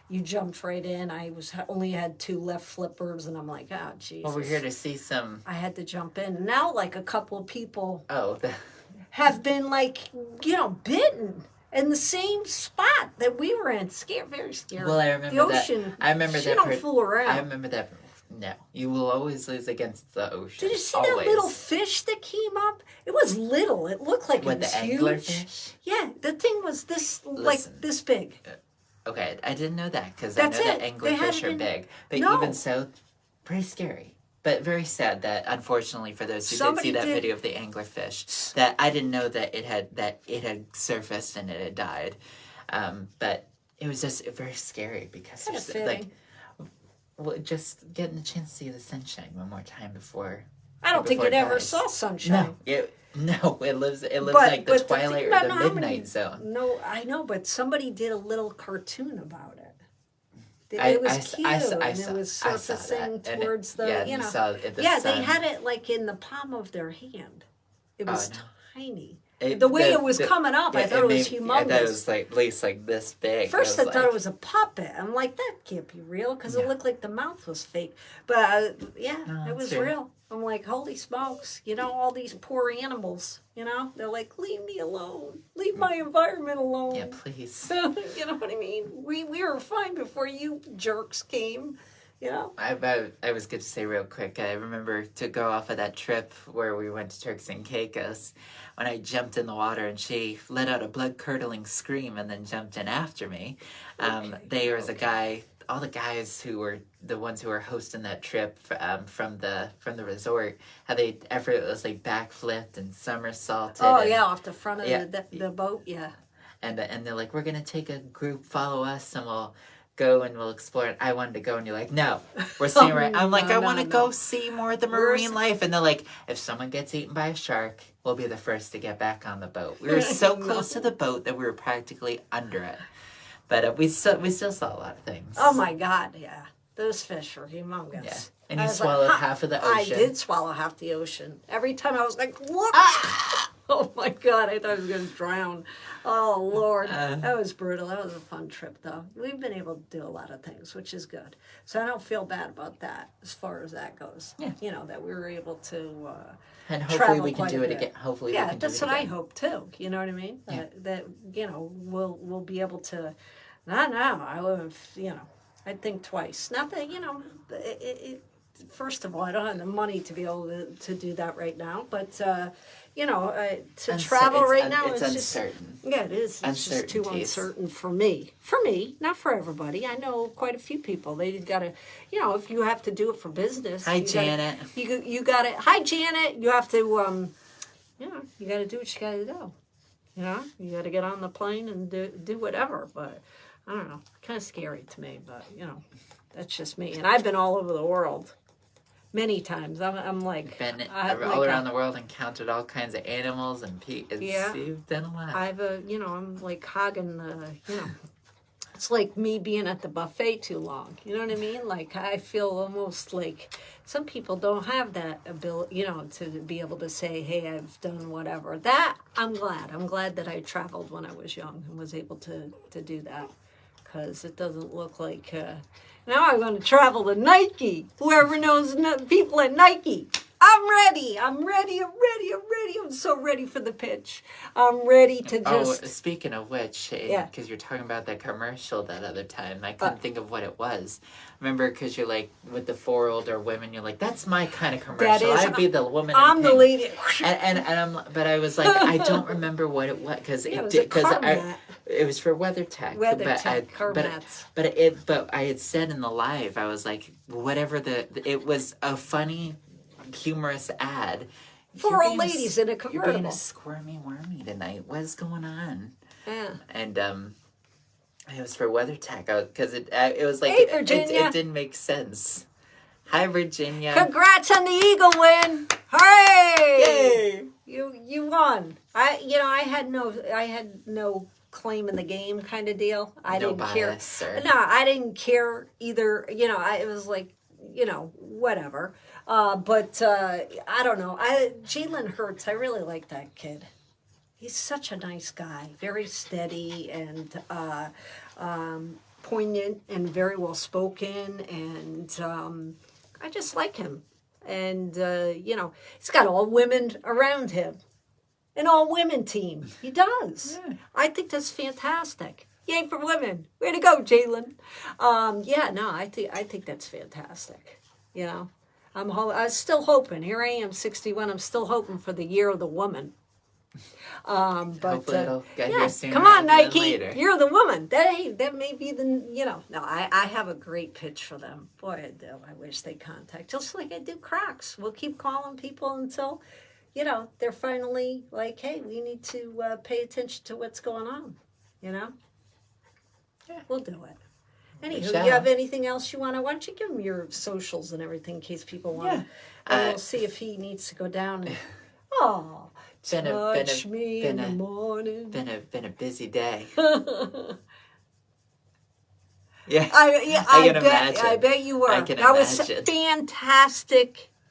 You jumped right in. I only had 2 left flippers, and I'm like, oh, Jesus. Well, we're here to see some. I had to jump in. Now, like, a couple of people Oh, have been, like, bitten in the same spot that we were in. Very scary. well, I remember the ocean. that. I remember she that. don't fool around. I remember that. No, you will always lose against the ocean. Did you see always. that little fish that came up? It was little. It looked like What, it was the huge. anglerfish? Yeah, the thing was this, Listen. like this big. Okay, I didn't know that because I know That's that it. They had anglerfish it are in- big. But No. even so, pretty scary. But very sad that, unfortunately, for those who Somebody did see that did- video of the anglerfish, that I didn't know that it had surfaced and it had died. But it was just very scary because Kinda there's like, fitting. well, just getting the chance to see the sunshine one more time before. I don't think before it ever dies. saw sunshine. No, it lives But- like the but the twilight thing- or no, the no, how midnight many- zone. No, I know, but somebody did a little cartoon about it. I It was saw- cute, I saw- and it was I saw surfacing that, and towards the, yeah, you saw it, the yeah, sun. they had it like in the palm of their hand. It was no. tiny. The way it was coming up, I thought it was humongous. I thought it was like at least like this big. First, I was thought like- it was a puppet. I'm like, that can't be real because it No. looked like the mouth was fake. But yeah, No, it was it's real. real. I'm like, holy smokes! All these poor animals. They're like, leave me alone. Leave my environment alone. Yeah, please. You know what I mean? We were fine before you jerks came. I was good to say real quick. I remember to go off of that trip where we went to Turks and Caicos when I jumped in the water and she let out a blood curdling scream and then jumped in after me. There was a guy. All the guys who were the ones who were hosting that trip from the resort, how they effortlessly backflipped and somersaulted. Oh and, yeah, off the front of Yeah. the boat. Yeah. and they're like, we're gonna take a group, follow us, and we'll go and we'll explore it. I wanted to go, and you're like, no, we're staying right. I'm like, no, I want to no. go see more of the We're marine life, and they're like, if someone gets eaten by a shark, we'll be the first to get back on the boat. We were so close to the boat that we were practically under it, but we still saw a lot of things. Oh my God! Yeah, those fish were humongous. Yeah. And you I was like, swallowed "Ha." half of the I ocean. did swallow half the ocean. Every time I was like, look! Oh my God, I thought I was going to drown. Oh Lord, that was brutal. That was a fun trip though. We've been able to do a lot of things, which is good. So I don't feel bad about that as far as that goes. Yeah. That we were able to And hopefully travel we can quite do a it bit. again. Hopefully yeah, we can do it that's again. what I hope too. You know what I mean? Yeah. That we'll be able to. Not now. I would I'd think twice. Not that first of all, I don't have the money to be able to do that right now. But to travel right now, it's it's just uncertain. yeah, it is. It's just too Uncertainties. uncertain for me. For me, not for everybody. I know quite a few people. They got to, if you have to do it for business. Hi, you gotta- Janet. You got to. Hi, Janet. You have to. You got to do what you got to do. You got to get on the plane and do whatever. But I don't know. Kind of scary to me. But that's just me. And I've been all over the world. Many times. I'm like Been I- all like around the world and counted all kinds of animals and Yeah. You've done a lot. I've I'm like hogging it's like me being at the buffet too long. You know what I mean? Like I feel almost like some people don't have that ability, to be able to say, "Hey, I've done whatever." That I'm glad. I'm glad that I traveled when I was young and was able to do that. because it doesn't look like. Now I'm going to travel to Nike. Whoever knows people at Nike, I'm ready. I'm ready. I'm ready. I'm ready. I'm so ready for the pitch. I'm ready to just. Oh, speaking of which, Yeah. because you're talking about that commercial that other time, I couldn't think of what it was. Remember, because you're like, with the 4 older women, you're like, that's my kind of commercial. is- I'd be the woman I'm in the pink. lady. But I was like, I don't remember what it was, because Yeah, it it was did, a car mat. it was for WeatherTech. WeatherTech car but, mats. but I had said in the live, I was like, whatever it was a funny, humorous ad. For You're old being ladies in a You're being convertible. a squirmy wormy tonight. What's going on? Yeah. And it was for WeatherTech, because it was like Hey, Virginia. it didn't make sense. Hi, Virginia. Congrats on the Eagle win! Hooray! Yay! You won. I had no claim in the game kind of deal. I No didn't bias, care. or- No, I didn't care either. It was like, whatever. But I don't know. Jalen Hurts, I really like that kid. He's such a nice guy, very steady and poignant and very well spoken, and I just like him. And he's got all women around him, an all women team. He does. Yeah. I think that's fantastic. Yay for women! Way to go, Jalen. I think that's fantastic. I'm still hoping. Here I am, 61. I'm still hoping for the year of the woman. But Hopefully it'll get here sooner come on, rather than Nike, later. you're the woman. That may be the No, I have a great pitch for them. Boy, I do. I wish they contact, just like I do Crocs. We'll keep calling people until, they're finally like, hey, we need to pay attention to what's going on. Yeah. We'll do it. Anywho, shall. you have anything else you want to? Why don't you give them your socials and everything in case people want to? Yeah. And we'll see if he needs to go down and, oh, touch me in the morning. Been a busy day. Yeah. I can bet. imagine. I bet you were. I can That was imagine.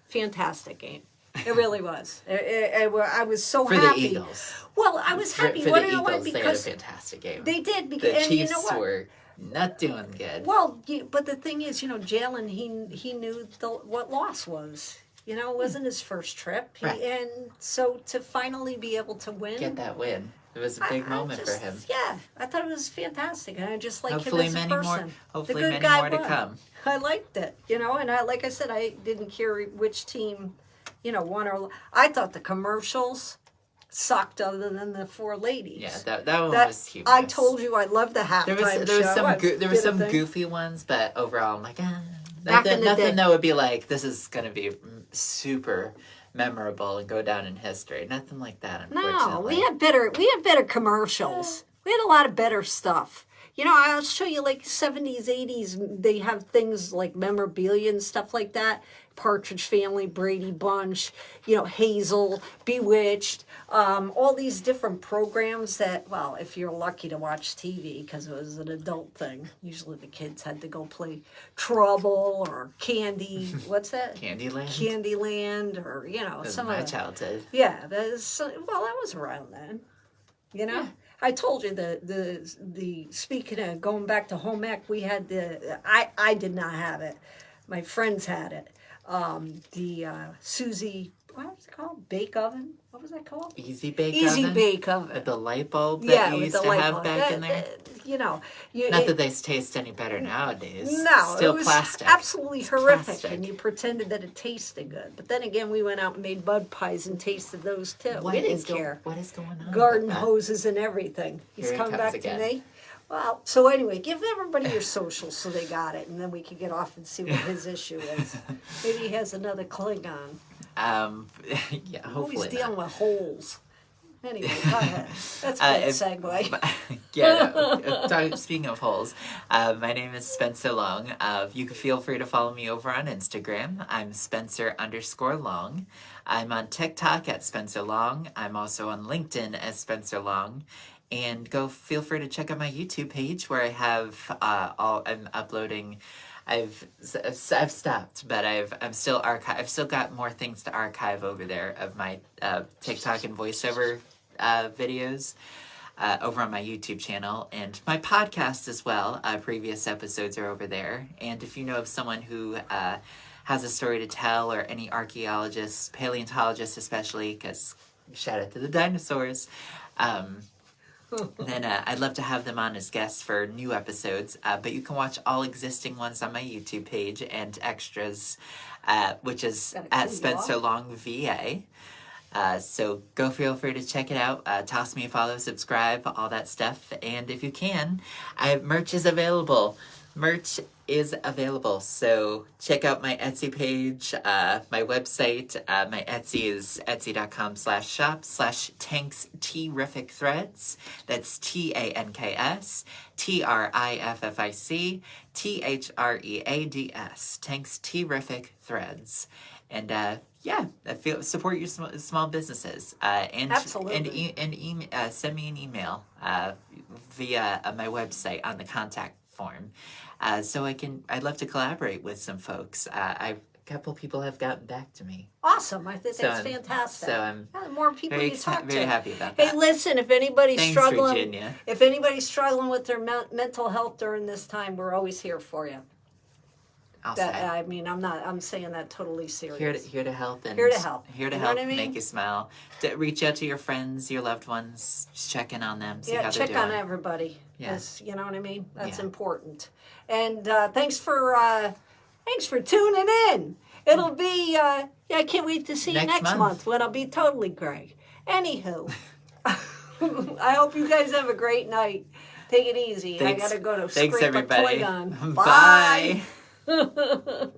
fantastic game. It really was. I was so For happy. the Eagles. Well, I was happy. For What the you know what? Eagles, they had a Because fantastic game. they did. The And Chiefs you know what? were not doing good. Well, but the thing is, Jalen, he knew what loss was. It wasn't his first trip, Right. and so to finally be able to win, Get that win. It was a big moment for him. Yeah, I thought it was fantastic, and I just like Hopefully him as a many person. more. Hopefully the good many guy more to won. come. I liked it, and like I said, I didn't care which team, won or. I thought the commercials sucked, other than the 4 ladies. Yeah, that one was humorous. I told you I loved the halftime There was show. some goofy ones, but overall, I'm like, Back in the day. nothing that would be like, this is gonna be super memorable and go down in history. Nothing like that, unfortunately. No, we had better commercials. We had a lot of better stuff. I'll show you like 70s, 80s. They have things like memorabilia and stuff like that. Partridge Family, Brady Bunch, Hazel, Bewitched, all these different programs that, well, if you're lucky to watch TV, because it was an adult thing, usually the kids had to go play Trouble or Candy, what's that? Candyland? Candyland, or, That was some my of the, childhood. yeah, that was around then. I told you the speaking of going back to home ec, we had I did not have it. My friends had it. The Susie, what was it called? Bake oven? What was that called? Easy Bake Easy Oven? Bake Oven. With the light bulb that you with used the to light have bulb. back in there? Not that they taste any better nowadays. No, Still it was plastic. absolutely horrific, plastic. and you pretended that it tasted good. But then again, we went out and made bud pies and tasted those too. What we is didn't care. What is going on? Garden with that? hoses and everything. He's Here it coming comes back again. to me. Well, so anyway, give everybody your socials so they got it, and then we can get off and see what his issue is. Maybe he has another Klingon. Yeah, Always hopefully dealing not. with holes. Anyway, go ahead. That's a good segue. Speaking of holes, my name is Spencer Long. You can feel free to follow me over on Instagram. I'm Spencer_Long. I'm on TikTok at Spencer Long. I'm also on LinkedIn as Spencer Long. And feel free to check out my YouTube page where I have I'm uploading. I've stopped, but I've still got more things to archive over there of my TikTok and voiceover videos. over on my YouTube channel and my podcast as well. Previous episodes are over there. And if you know of someone who has a story to tell, or any archaeologists, paleontologists especially, because shout out to the dinosaurs, then I'd love to have them on as guests for new episodes. But you can watch all existing ones on my YouTube page and extras, which is at Spencer Long VA. So go feel free to check it out. Toss me a follow, subscribe, all that stuff. And if you can, merch is available. Merch is available. So check out my Etsy page, my website. My Etsy is etsy.com/shop/Tanks Terrific Threads. That's TANKS TRIFFIC THREADS. Tanks Terrific Threads. And yeah, support your small businesses. And Absolutely. Send me an email via my website on the contact form, so I'd love to collaborate with some folks. A couple people have gotten back to me. Awesome. I think that's fantastic. So I'm more people you talk to. very happy about Hey, that. listen, if anybody's Thanks, struggling, Virginia. if anybody's struggling with their mental health during this time, we're always here for you. I'll say. I mean, I'm saying that totally serious. Here to help and Here to help. Here to You know help what I mean? make you smile. Reach out to your friends, your loved ones. Just check in on them. See how they're check doing. on everybody. Yeah. You know what I mean? That's Yeah. important. And thanks for tuning in. It'll be I can't wait to see you next month when I'll be totally Greg. Anywho, I hope you guys have a great night. Take it easy. Thanks. I gotta go to Thanks, scrape everybody. a Klingon. Bye. Bye.